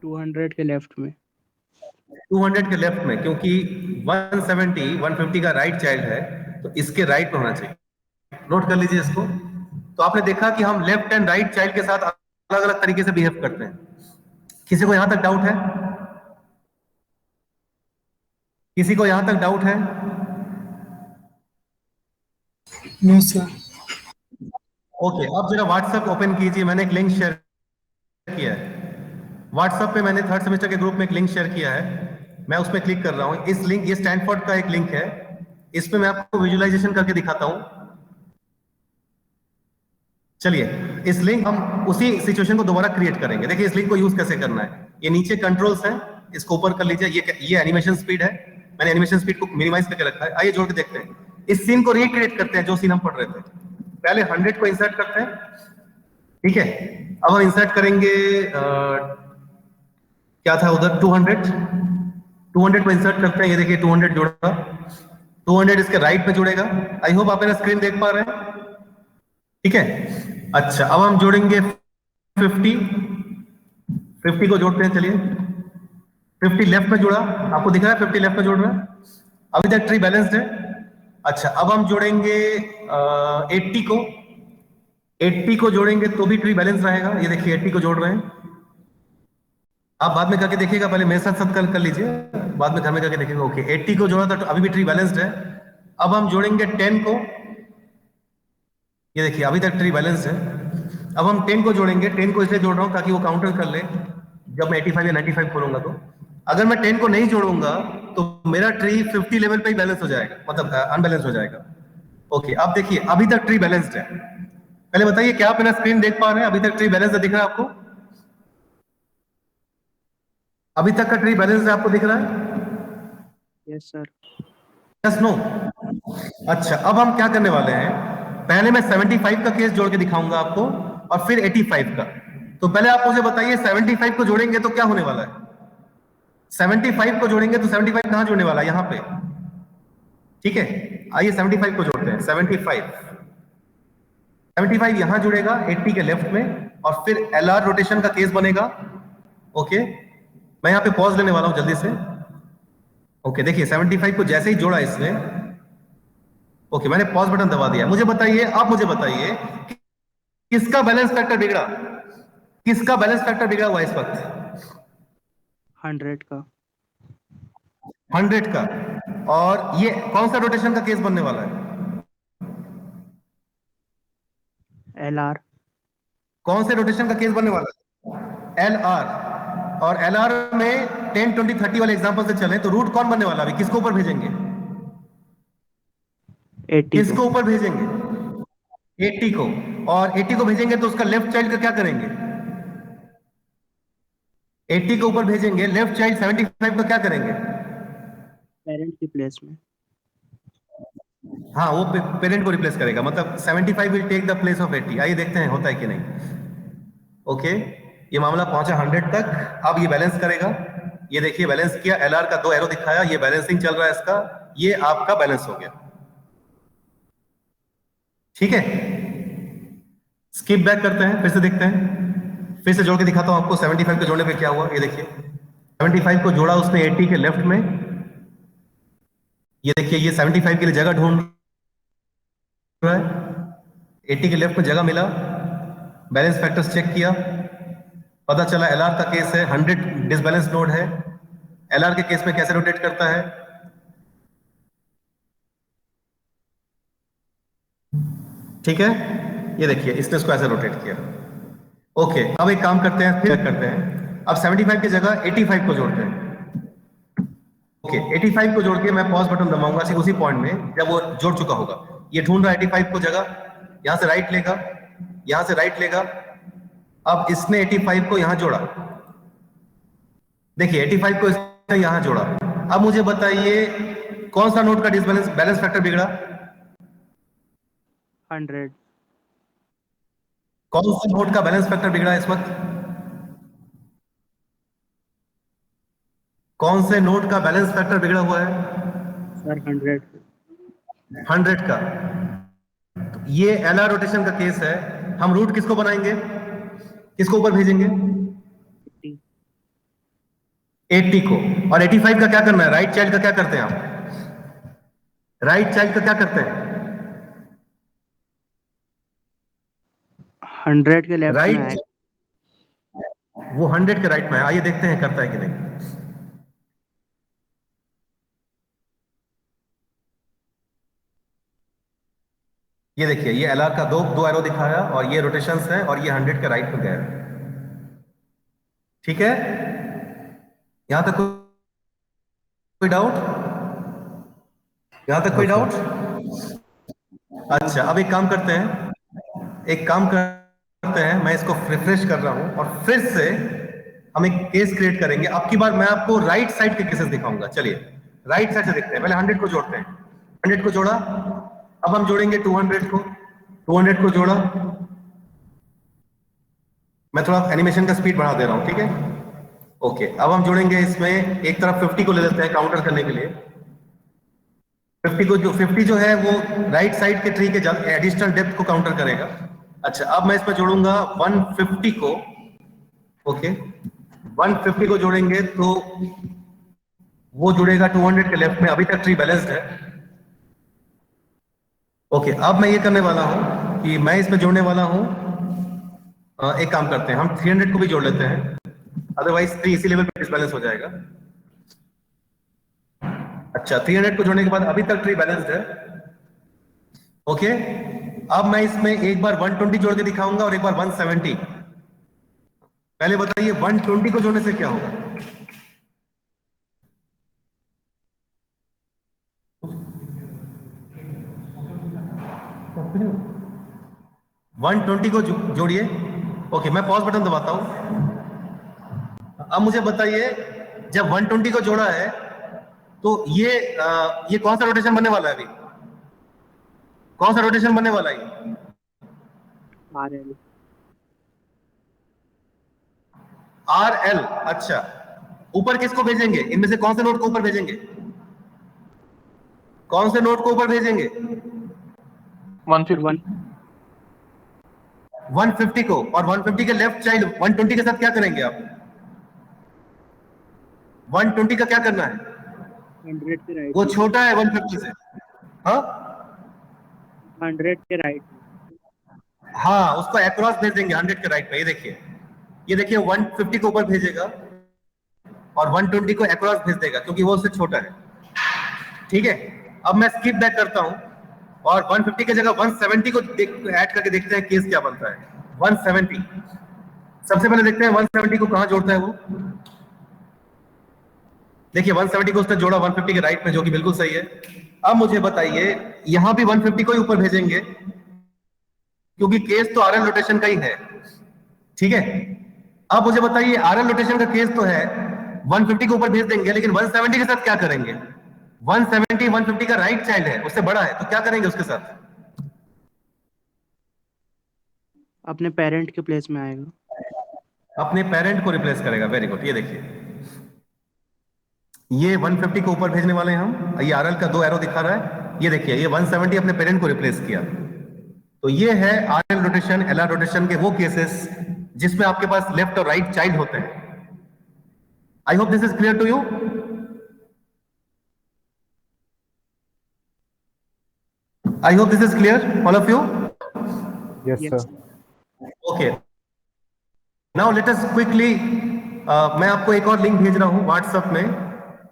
S2: 200 के लेफ्ट में।
S1: 200 के लेफ्ट में, क्योंकि 170 150 का राइट चाइल्ड है, तो इसके राइट में होना चाहिए। नोट कर लीजिए इसको। तो आपने देखा कि हम लेफ्ट एंड राइट चाइल्ड के साथ अलग अलग तरीके से बिहेव करते हैं। किसी को यहां तक डाउट है? किसी को यहां तक डाउट है?
S3: No sir.
S1: ओके, अब जरा व्हाट्सएप ओपन कीजिए, मैंने एक लिंक शेयर किया है व्हाट्सएप पे। मैंने थर्ड सेमेस्टर के ग्रुप में एक लिंक शेयर किया है, मैं उस पर क्लिक कर रहा हूं। इस लिंक, ये स्टैनफोर्ड का एक लिंक है, इस पे मैं आपको विजुअलाइजेशन करके दिखाता हूं। चलिए, इस लिंक हम उसी सिचुएशन को दोबारा क्रिएट करेंगे। देखिए इस लिंक को यूज कैसे करना है। ये नीचे कंट्रोल्स है, इसको ऊपर कर लीजिए। ये एनिमेशन स्पीड है, मैंने एनिमेशन स्पीड को मिनिमाइज करके रखा है। आइए जोड़ के देखते हैं, इस सीन को रिक्रिएट करते हैं जो सीन हम पढ़ रहे थे। पहले 100 को इंसर्ट करते हैं, ठीक है। अब हम इंसर्ट करेंगे क्या था उधर, 200 को इंसर्ट करते हैं। ये देखिए 200 जुड़ा, 200 इसके राइट में जुड़ेगा। आई होप आप मेरा स्क्रीन देख पा रहे हैं, ठीक है। अच्छा, अब हम जोड़ेंगे 50 को जोड़ते हैं। चलिए 50 लेफ्ट में जुड़ा, आपको दिख रहा है 50 लेफ्ट में जोड़ रहा है, अभी तक ट्री बैलेंस्ड है। अच्छा, अब हम जोड़ेंगे 80 को, 80 को जोड़ेंगे तो भी ट्री बैलेंस रहेगा। ये देखिए 80 को जोड़ रहे हैं, आप बाद में करके देखिएगा, पहले मेरे साथ साथ कर लीजिए, बाद में घर में करके देखिएगा। ओके, 80 को जोड़ा था तो अभी भी ट्री बैलेंस्ड है। अब हम जोड़ेंगे 10 को, ये देखिए अभी तक ट्री बैलेंस्ड है। अब हम 10 को जोड़ेंगे, 10 को इसलिए जोड़ रहा हूं ताकि वो काउंटर कर ले जब मैं 85 या 95 खोलूंगा तो। अगर मैं 10 को नहीं जोड़ूंगा तो मेरा ट्री 50 लेवल पे ही बैलेंस हो जाएगा, मतलब अनबैलेंस हो जाएगा। ओके, अब देखिए अभी तक ट्री बैलेंस्ड है। पहले बताइए क्या आप मेरा स्क्रीन देख पा रहे हैं? अभी तक ट्री बैलेंस दिख रहा है आपको? अभी तक का ट्री बैलेंस आपको दिख रहा है?
S2: Yes sir.
S1: Yes, no? अच्छा, अब हम क्या करने वाले हैं, पहले मैं 75 का केस जोड़ के दिखाऊंगा आपको और फिर 85 का। तो पहले आप मुझे बताइए 75 को जोड़ेंगे तो क्या होने वाला है? 75 को जोड़ेंगे तो 75 कहां जोड़ने वाला है? यहां पे, ठीक है। आइए 75 को जोड़ते हैं। 75 यहां जुड़ेगा 80 के लेफ्ट में, और फिर LR रोटेशन का केस बनेगा। ओके, मैं यहां पे पॉज लेने वाला हूं जल्दी से। ओके, देखिए 75 को जैसे ही जोड़ा इसने, ओके मैंने पॉज बटन दबा दिया। मुझे बताइए, आप मुझे बताइए किसका बैलेंस फैक्टर बिगड़ा? किसका बैलेंस फैक्टर बिगड़ा हुआ इस वक्त?
S2: 100 का।
S1: 100 का। और ये कौन सा रोटेशन का केस बनने वाला है?
S2: LR।
S1: कौन से रोटेशन का केस बनने वाला है? LR। और LR में 10, 20, 30 वाले एग्जांपल से चले तो रूट कौन बनने वाला है? अभी किसको ऊपर भेजेंगे?
S2: 80
S1: किसको
S2: को।
S1: ऊपर भेजेंगे? 80 को। और 80 को भेजेंगे तो उसका लेफ्ट चाइल्ड का क्या करेंगे? 80 को ऊपर भेजेंगे, लेफ्ट चाइल्ड 75 का क्या करेंगे?
S2: पेरेंट की प्लेस में।
S1: हाँ, वो पेरेंट को रिप्लेस करेगा, मतलब 75 will take the place of 80। आइए देखते हैं होता है कि नहीं। ओके, ये मामला पहुंचा 100 तक। अब ये बैलेंस करेगा, ये देखिए बैलेंस किया, LR का 2 एरो दिखाया, ये बैलेंसिंग चल रहा है इसका, ये आपका बैलेंस हो गया, ठीक है। स्किप बैक करते हैं, फिर से देखते हैं, फिर से जोड़ के दिखाता हूं आपको 75 को जोड़ने पे क्या हुआ। ये देखिए 75 को जोड़ा उसने 80 के लेफ्ट में, ये देखिए ये 75 के लिए जगह ढूंढ रहा है, 80 के लेफ्ट में जगह मिला, बैलेंस फैक्टर्स चेक किया, पता चला LR का केस है, 100 डिसबैलेंस नोड है। LR के केस में कैसे रोटेट करता है? ठीक है, ये देखिए इसने इसको ऐसे रोटेट किया। ओके, अब एक काम करते हैं, फिर करते हैं। अब 75 की जगह 85 को जोड़ते हैं। ओके, 85 को जोड़ के मैं पॉज बटन दबाऊंगा सिर्फ उसी पॉइंट में जब वो जोड़ चुका होगा। ये ढूंढ रहा है 85 को जगह, यहां से राइट लेगा, यहां से राइट लेगा। अब इसने 85 को यहां जोड़ा, देखिए 85 को इसने यहां जोड़ा। अब मुझे बताइए कौन सा नोड का डिसबैलेंस बैलेंस फैक्टर बिगड़ा?
S2: 100।
S1: कौन सा नोड का बैलेंस फैक्टर बिगड़ा इस वक्त? कौन से नोड का बैलेंस फैक्टर बिगड़ा हुआ है?
S2: सर 100।
S1: 100 का। तो ये LR रोटेशन का केस है, हम रूट किसको बनाएंगे, किसको ऊपर भेजेंगे? 80 को। और 85 का क्या करना है? राइट चाइल्ड का क्या करते हैं आप? राइट चाइल्ड का क्या करते हैं?
S2: 100 के लेफ्ट में
S1: राइट,
S2: आएगा।
S1: वो 100 के राइट में है, आइए देखते हैं करता है कि नहीं। ये देखिए, ये एलआर का दो दो एरो दिखाया और ये रोटेशंस है और ये 100 के राइट में गया। ठीक है, यहां तक कोई डाउट? यहां तक कोई डाउट? अच्छा, अब एक काम करते हैं, मैं इसको रिफ्रेश कर रहा हूं और फिर से हम एक केस क्रिएट करेंगे। अब की बार मैं आपको राइट साइड के केसेस दिखाऊंगा। चलिए राइट साइड से देखते हैं। पहले 100 को जोड़ते हैं। 100 को जोड़ा, अब हम जोड़ेंगे 200 को। 200 को जोड़ा, मैं थोड़ा एनिमेशन का स्पीड बढ़ा दे रहा हूं, ठीक है? ओके, अब हम जोड़ेंगे इसमें एक तरफ 50 को ले लेते हैं काउंटर करने के लिए। 50 जो है वो राइट साइड के ट्री के एडिशनल डेप्थ को काउंटर करेगा। अच्छा, अब मैं इसमें जोड़ूंगा 150 को। ओके, 150 को जोड़ेंगे तो वो जुड़ेगा 200 के लेफ्ट में। अभी तक ट्री बैलेंस्ड है। ओके, अब मैं ये करने वाला हूं कि मैं इसमें जोड़ने वाला हूं, एक काम करते हैं, हम 300 को भी जोड़ लेते हैं, अदरवाइज ट्री इसी लेवल पे डिसबैलेंस हो जाएगा। अच्छा, 300 को जोड़ने के बाद अभी तक ट्री बैलेंस्ड है। ओके, अब मैं इसमें एक बार 120 जोड़ के दिखाऊंगा और एक बार 170। पहले बताइए 120 को जोड़ने से क्या होगा? वन 120 को जोड़िए। ओके, मैं पॉज बटन दबाता हूं। अब मुझे बताइए, जब 120 को जोड़ा है तो ये कौन सा रोटेशन बनने वाला है? अभी कौन सा रोटेशन बनने वाला है?
S2: RL।
S1: RL। अच्छा, ऊपर किसको भेजेंगे? इनमें से कौन से नोट को ऊपर भेजेंगे? कौन से नोट को ऊपर भेजेंगे?
S4: 150
S1: 150 को। और 150 के लेफ्ट चाइल्ड 120 के साथ क्या करेंगे आप? 120 का क्या करना है?
S2: 100 के राइट
S1: वो
S2: में।
S1: छोटा है 150 से। हाँ
S2: 100 के राइट में।
S1: हाँ, उसको अक्रॉस भेज देंगे 100 के राइट पे। ये देखिए 150 को ऊपर भेजेगा और 120 को अक्रॉस भेज देगा क्योंकि वो उससे छोटा है। ठीक है, अब मैं स्किप बैक करता हूं और 150 की जगह 170 को ऐड करके देखते हैं केस क्या बनता है। 170, सबसे पहले देखते हैं 170 को कहां जोड़ता है वो। देखिए 170 को उसने जोड़ा 150 के राइट में, जो कि बिल्कुल सही है। अब मुझे बताइए, यहां भी 150 को ही ऊपर भेजेंगे क्योंकि केस तो आरएल रोटेशन का ही है। ठीक है, अब मुझे बताइए आरएल रोटेशन का केस तो है, 150 को ऊपर भेज देंगे, लेकिन 170 के साथ क्या करेंगे? 170 150 का राइट चाइल्ड है, उससे बड़ा है, तो क्या करेंगे उसके साथ?
S2: अपने पेरेंट के प्लेस में आएगा।
S1: अपने पेरेंट को रिप्लेस करेगा। Very good. ये देखिए, ये 150 को ऊपर भेजने वाले हैं हम। ये आरएल का दो एरो दिखा रहा है। ये देखिए, ये 170 अपने पेरेंट को रिप्लेस किया। तो ये है आरएल रोटेशन, एलआर रोटेशन के वो केसेस जिसमें आपके पास लेफ्ट और राइट चाइल्ड होते हैं। I hope this is clear to you. I hope this is clear all of you.
S3: Yes,
S2: Yes,
S3: sir.
S2: sir.
S1: Okay, now let us quickly, मैं आपको एक और लिंक भेज रहा हूं व्हाट्सएप में,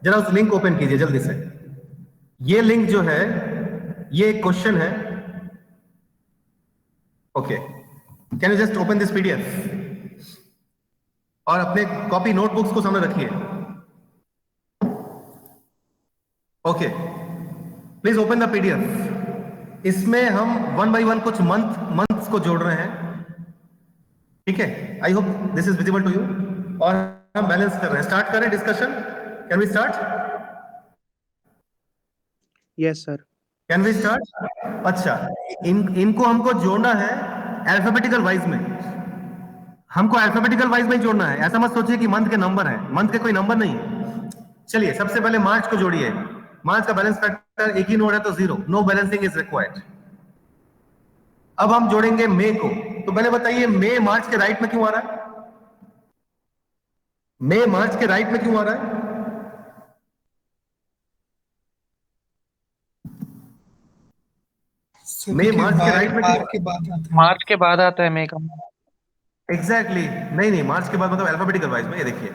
S1: जरा उस लिंक ओपन कीजिए जल्दी से। ये लिंक जो है, ये एक क्वेश्चन है। Okay, can you just open this PDF और अपने कॉपी नोटबुक्स को सामने रखिए। Okay, please open the PDF. इसमें हम वन बाय वन कुछ मंथ्स को जोड़ रहे हैं। ठीक है, I hope this is visible to you. और हम बैलेंस कर रहे हैं। स्टार्ट करें discussion. Can we start?
S2: Yes, sir.
S1: Can we start? अच्छा, इनको हमको जोड़ना है अल्फाबेटिकल वाइज में। हमको अल्फाबेटिकल वाइज में जोड़ना है। ऐसा मत सोचिए कि मंथ के नंबर है, मंथ के कोई नंबर नहीं है। चलिए, सबसे पहले मार्च को जोड़िए। मार्च का बैलेंस फैक्टर एक ही नोड है तो 0, नो बैलेंसिंग इज रिक्वायर्ड। अब हम जोड़ेंगे मई को। तो पहले बताइए, मई मार्च के राइट में क्यों आ रहा है? मई मार्च के राइट में क्यों आ रहा है?
S3: So,
S1: मई
S3: देखिए,
S1: मार्च के राइट में
S3: बार
S1: क्यों?
S3: के बाद आता है।
S4: मार्च के बाद आता है मई का।
S1: एग्जैक्टली नहीं नहीं, मार्च के बाद मतलब अल्फाबेटिकल वाइज में, ये देखिए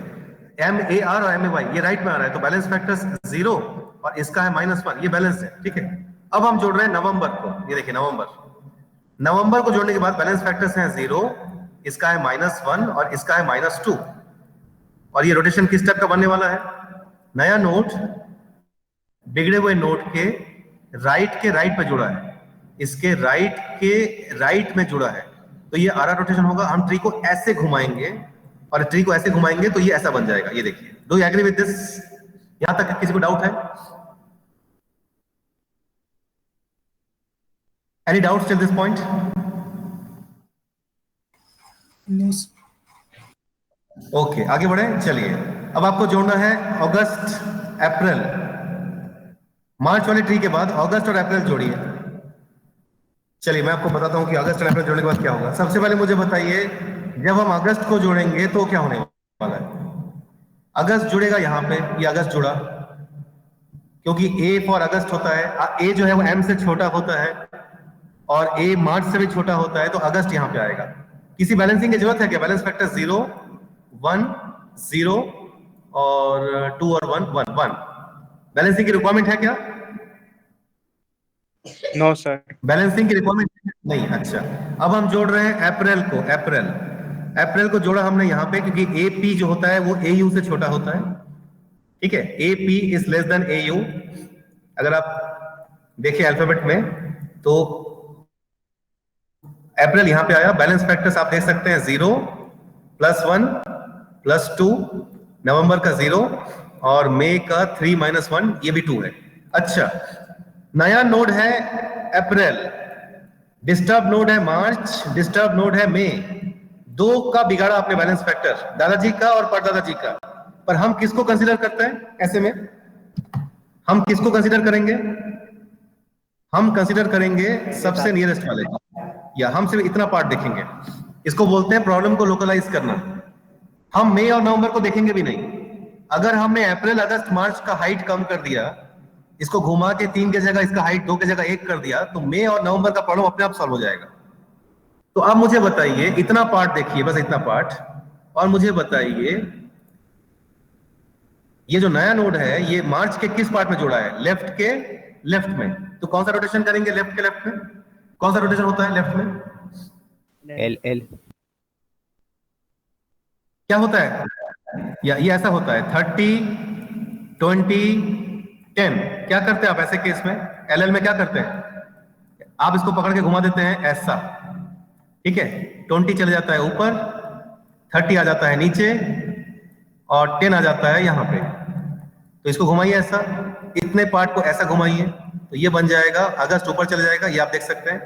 S1: MAR और MAY ये राइट में आ रहा है, तो बैलेंस फैक्टर्स 0 और इसका है -1, ये बैलेंस है, ठीक है। अब हम जोड़ रहे हैं नवंबर को, ये देखिए नवंबर को जोड़ने के बाद बैलेंस फैक्टर्स हैं 0, इसका है -1 और इसका है -2, और ये रोटेशन किस टाइप का बनने वाला है, नया नोट बिगड़े हुए नोट के राइट के राइट पे जुड़ा है, इसके राइट के राइट में जुड़ा है, तो ये आर रोटेशन होगा। हम ट्री को ऐसे घुमाएंगे और ट्री को ऐसे घुमाएंगे तो ये ऐसा बन जाएगा, ये देखिए। Do you agree with this? यहां तक किसी को डाउट है? Any doubts till this point?
S3: No sir.
S1: Okay, आगे बढ़े, चलिए। अब आपको जोड़ना है अगस्त अप्रैल, मार्च वाले ट्री के बाद अगस्त और अप्रैल जोड़िए। चलिए मैं आपको बताता हूं कि अगस्त और अप्रैल जोड़ने के बाद क्या होगा। सबसे पहले मुझे बताइए, जब हम अगस्त को जोड़ेंगे तो क्या होने वाला है? अगस्त जुड़ेगा यहां पे, ये अगस्त जुड़ा, क्योंकि ए फॉर अगस्त होता है, ए जो है वो एम से छोटा होता है और ए मार्च से भी छोटा होता है, तो अगस्त यहां पे आएगा। किसी बैलेंसिंग की जरूरत है क्या? बैलेंस फैक्टर 0 1 0 और 2 और 1 1 1, बैलेंसिंग की रिक्वायरमेंट है क्या?
S2: No sir.
S1: बैलेंसिंग की रिक्वायरमेंट नहीं। अच्छा, अब हम जोड़ रहे हैं अप्रैल को, अप्रैल को जोड़ा हमने यहां पे, क्योंकि AP जो होता है वो AU से छोटा होता है, ठीक है। AP is less than AU। अगर आप देखिए अल्फाबेट में तो अप्रैल यहां पे आया, बैलेंस फैक्टर्स आप देख सकते हैं 0 +1 +2, नवंबर का 0 और मई का 3 -1, ये भी 2 है। अच्छा, नया नोड है अप्रैल, डिस्टर्ब नोड है मार्च, डिस्टर्ब नोड है मई, दो का बिगाड़ा आपने बैलेंस फैक्टर, दादाजी का और परदादाजी का। पर हम किसको कंसीडर करते हैं ऐसे में? हम किसको कंसीडर करेंगे? हम कंसीडर करेंगे सबसे नियरेस्ट वाले को, या हम सिर्फ इतना पार्ट देखेंगे। इसको बोलते हैं प्रॉब्लम को लोकलाइज करना। हम मई और नवंबर को देखेंगे भी नहीं। अगर हमने अप्रैल अगस्त मार्च का हाइट कम कर दिया, इसको घुमा के 3 की जगह इसका हाइट 2 की जगह 1 कर दिया, तो मई और नवंबर का प्रॉब्लम अपने आप सॉल्व हो जाएगा। तो आप मुझे बताइए, इतना पार्ट देखिए, बस इतना पार्ट, और मुझे बताइए ये जो नया नोड है ये मार्च के किस पार्ट में जुड़ा है? लेफ्ट के लेफ्ट में। तो कौन सा रोटेशन करेंगे लेफ्ट के लेफ्ट में? कौन सा रोटेशन होता है लेफ्ट में?
S5: L
S1: क्या होता है? या ये ऐसा होता है 30 20 10। क्या करते हैं आप ऐसे केस में? LL में क्या करते हैं? आप इसको पकड़ के घुमा देते हैं ऐसा, ठीक है। 20 चले जाता है ऊपर, 30 आ जाता है नीचे और 10 आ जाता है यहाँ पे। तो इसको घुमाइए ऐसा, इतने पार्ट को ऐसा घुमाइए, तो ये बन जाएगा अगस्त, ऊपर चले जाएगा, ये आप देख सकते हैं,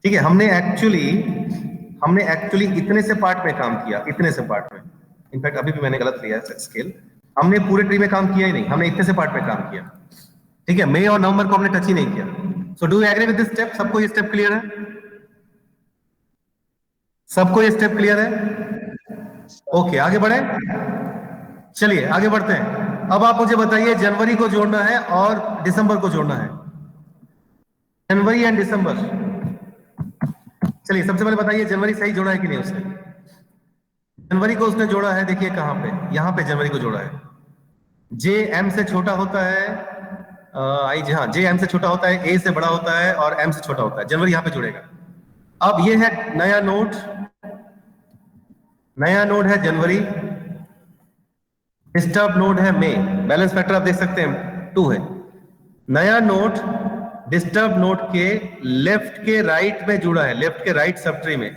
S1: ठीक है। हमने एक्चुअली इतने से पार्ट में काम किया, इतने से पार्ट में। इनफैक्ट अभी भी मैंने गलत लिया है स्केल, हमने पूरे ट्री में काम किया ही नहीं, हमने इतने से पार्ट में काम किया, ठीक है। मई और नवंबर को हमने टच ही नहीं किया। So do you agree with this step? सबको ये स्टेप क्लियर है? सबको ये स्टेप क्लियर है? ओके, आगे बढ़े, चलिए आगे बढ़ते हैं। अब आप मुझे बताइए, जनवरी को जोड़ना है और दिसंबर को जोड़ना है, जनवरी एंड दिसंबर। चलिए सबसे पहले बताइए जनवरी सही जोड़ा है कि नहीं उसने? जनवरी को उसने जोड़ा है, देखिए कहां पे, यहां पे जनवरी को जोड़ा है। जे एम से छोटा होता है, आई जी हाँ, जे एम से छोटा होता है, ए से बड़ा होता है और एम से छोटा होता है, जनवरी यहां पे जुड़ेगा। अब ये है नया नोड है जनवरी, डिस्टर्ब नोड है मई, बैलेंस फैक्टर आप देख सकते हैं 2 है। नया नोड डिस्टर्ब नोड के लेफ्ट के राइट में जुड़ा है, लेफ्ट के राइट सब ट्री में,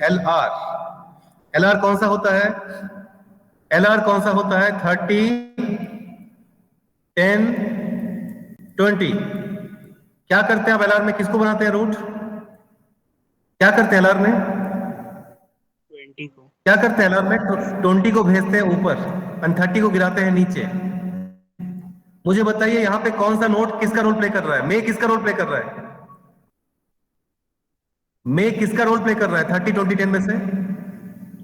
S1: LR कौन सा होता है? LR कौन सा होता है? 30 10 20। क्या करते हैं आप LR में? किसको बनाते हैं रूट? क्या करते हैं LR में?
S2: 20 को।
S1: क्या करते हैं LR में? 20 को भेजते हैं ऊपर और 30 को गिराते हैं नीचे। मुझे बताइए यहां पे कौन सा नोट किसका रोल प्ले कर रहा है? मई किसका रोल प्ले कर रहा है? मई किसका रोल प्ले कर रहा है 30 20 10 में से?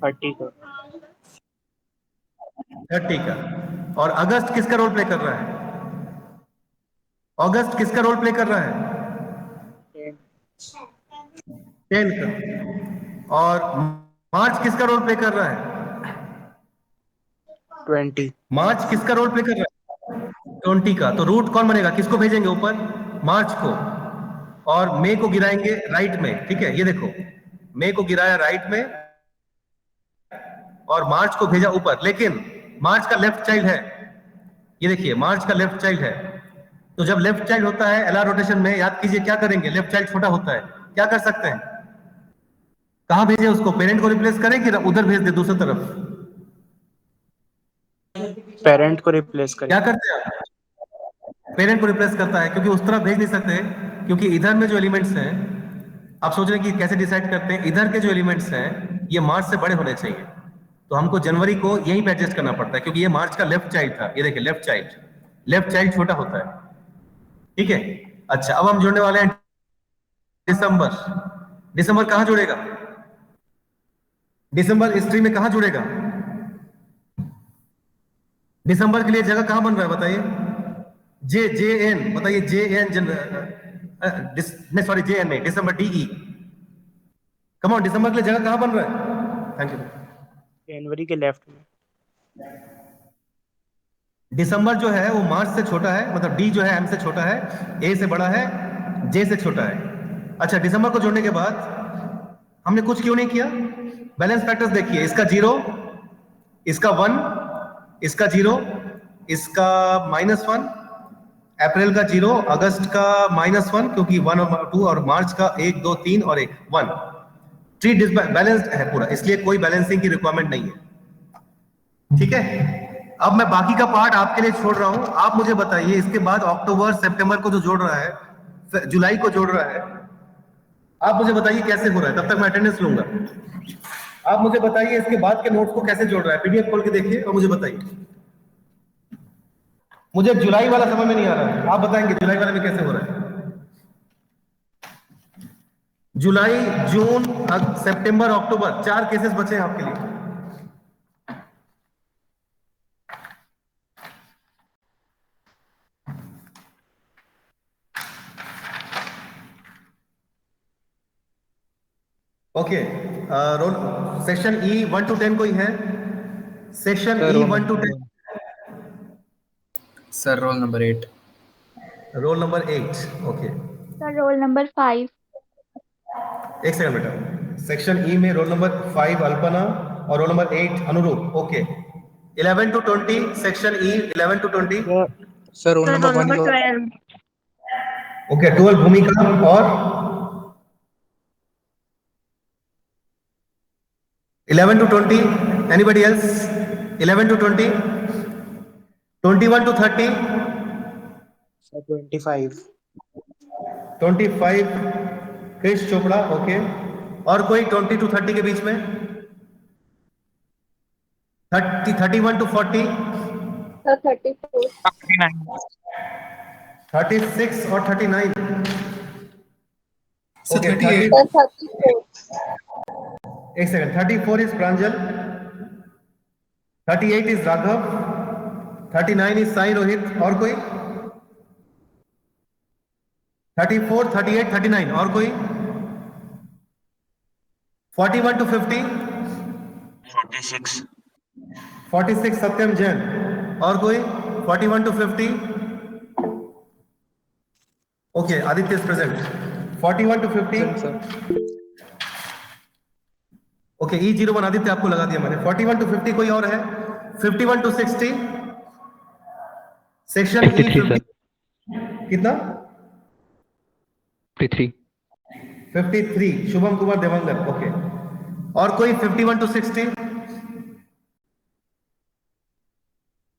S2: 30 को।
S1: 30 का। और अगस्त किसका रोल प्ले कर रहा है? अगस्त किसका रोल प्ले कर रहा है? 10 का। और मार्च किसका रोल प्ले कर रहा है?
S2: 20।
S1: मार्च किसका रोल प्ले कर रहा है? 20 का। तो रूट कौन बनेगा? किसको भेजेंगे ऊपर? मार्च को। और मई को गिराएंगे राइट में, ठीक है? ये देखो, मई को गिराया राइट में और मार्च को भेजा ऊपर, लेकिन मार्च का लेफ्ट चाइल्ड है। ये देखिए, मार्च का लेफ्ट चाइल्ड है। तो जब लेफ्ट चाइल्ड होता है एलआर रोटेशन में, याद कीजिए क्या करेंगे? लेफ्ट चाइल्ड छोटा होता है, क्या कर सकते हैं? कहां भेजे उसको? पेरेंट को रिप्लेस करें कि उधर भेज दे दूसरी तरफ?
S2: पेरेंट को रिप्लेस करें।
S1: क्या करते हैं आप? पेरेंट को रिप्लेस करता है, क्योंकि उस तरफ भेज नहीं सकते, क्योंकि इधर में जो एलिमेंट्स हैं, आप सोच रहे हैं कि कैसे डिसाइड करते हैं? इधर के जो एलिमेंट्स हैं ये मार्च से बड़े होने चाहिए, तो हमको जनवरी को यहीं पे एडजस्ट करना पड़ता है, क्योंकि ये मार्च का लेफ्ट चाइल्ड था। ये देखिए, लेफ्ट चाइल्ड छोटा होता है, ठीक है? अच्छा, अब हम जोड़ने वाले हैं दिसंबर। दिसंबर कहां जुड़ेगा? दिसंबर इस ट्री में कहां जुड़ेगा? दिसंबर के लिए जगह कहां बन रहा है बताइए? जे एन, बताइए। जे एन नहीं, सॉरी, जे एन नहीं, दिसंबर DE। कम ऑन, दिसंबर के लिए जगह कहां बन रहा है? Thank you.
S2: जनवरी के लेफ्ट में।
S1: दिसंबर जो है वो मार्च से छोटा है, मतलब डी जो है एम से छोटा है, ए से बड़ा है, जे से छोटा है। अच्छा, दिसंबर को जोड़ने के बाद हमने कुछ क्यों नहीं किया? बैलेंस फैक्टर्स देखिए, इसका 0, इसका 1, इसका 0, इसका -1, अप्रैल का 0, अगस्त का -1, क्योंकि 1 और 2, और मार्च का 1 2 3 और 1। ट्री डिसबैलेंस्ड है पूरा, इसलिए कोई बैलेंसिंग की रिक्वायरमेंट नहीं है, ठीक है? अब मैं बाकी का पार्ट आपके लिए छोड़ रहा हूं। आप मुझे बताइए, इसके बाद अक्टूबर सितंबर को जो जोड़ रहा है, जुलाई को जोड़ रहा है, आप मुझे बताइए कैसे हो रहा है। तब तक मैं अटेंडेंस लूंगा। आप मुझे बताइए इसके बाद के नोट्स को कैसे जोड़ रहा है। पीडीएफ खोल के देखिए और मुझे बताइए। मुझे जुलाई वाला समझ में नहीं आ रहा है, आप बताएंगे जुलाई वाले में कैसे हो रहा है? जुलाई, जून, सितंबर, अक्टूबर, 4 केसेस बचे हैं आपके लिए। Okay, roll section E 1 to 10 कोई है? Section E 1 to 10।
S5: Sir roll number 8।
S1: Roll number 8, okay.
S6: Sir roll number 5।
S1: एक सेकंड बेटा। सेक्शन ई में रोल नंबर 5 अल्पना और रोल नंबर 8 अनुरूप, okay. 11 to 20, section E 11 to 20।
S5: Sir roll number 1
S6: 12।
S1: Okay, 12 भूमिका और 11 to 20, anybody else? 11 to 20, 21 to 30,
S2: sir 25।
S1: 25 Krish Chopra, okay. और कोई 20 to 30 के बीच में? 31 to 40,
S6: सर 34।
S1: 36 और 39,
S3: सर
S1: ओके।
S3: 38।
S6: सर 34।
S1: एक second, 34 is Pranjal, 38 is Raghav, 39 is Sai Rohit. और कोई? 34, 38, 39 और कोई? 41 to 50,
S2: 46।
S1: 46 सत्यम जैन। और कोई? 41 to 50, okay, Aditya is present. 41 to 50,
S5: sir
S1: okay. E01 Aditya आपको लगा दिया मैंने। 41 to 50 कोई और है? 51 to 60, सेक्शन ई 50, कितना?
S7: 53।
S1: 53 शुभम कुमार देवंगन, ओके। और कोई? 51 to 60,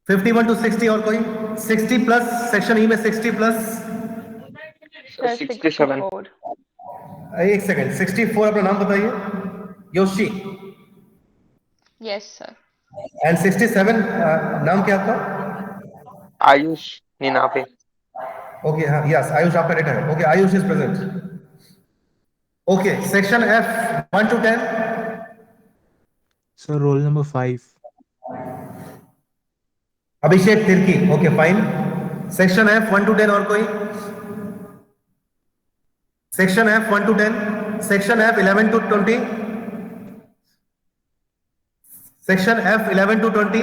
S1: 51 to 60 और कोई? 60 प्लस, सेक्शन ई में 60 प्लस।
S6: सर 64।
S1: एक सेकंड, 64 अपना नाम बताइए। योशी।
S6: Yes sir.
S1: एंड 67 नाम क्या आपका?
S7: आयुष नीनापे।
S1: ओके, हाँ, यस, आयुष आपका डेटा है, okay. Ayush is present, okay. Section F 1 to 10,
S8: sir roll number 5।
S1: Abhishek Tirkey, okay, fine. Section F 1 to 10 और कोई? Section F 1 to 10, section F 11 to 20, section F 11 to 20.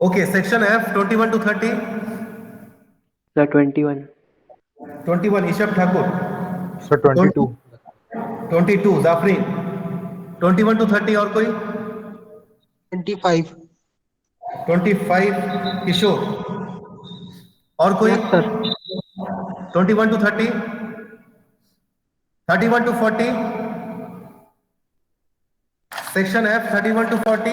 S1: Okay, section F 21 to 30.
S2: Sir, 21.
S1: 21 Ishab Thakur.
S8: Sir, 22.
S1: 22 Jafreen. 21 to 30 और कोई?
S3: 25.
S1: 25 किशोर. और कोई?
S3: Yes, sir.
S1: 21 to 30. 31 to 40. Section F 31 to 40.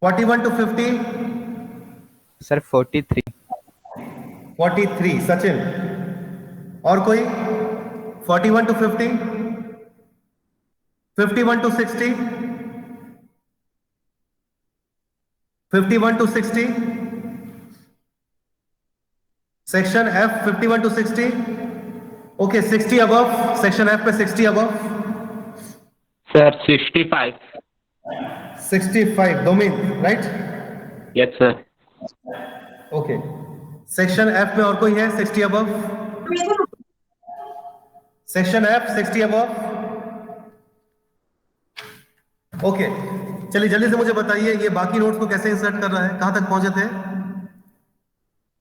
S1: 41 to 50.
S5: Sir, 43.
S1: 43 Sachin. और कोई? 41 to 50. 51 to 60. 51 to 60. Section F 51 to 60. Okay, 60 above. Section F पे 60 above.
S2: Sir, 65.
S1: 65 domain, right?
S2: Yes, sir.
S1: Okay. Section F में और कोई है 60 above? Section F 60 above. Okay. चलिए जल्दी से मुझे बताइए ये बाकी नोट्स को कैसे इंसर्ट कर रहा है, कहां तक पहुंचे थे?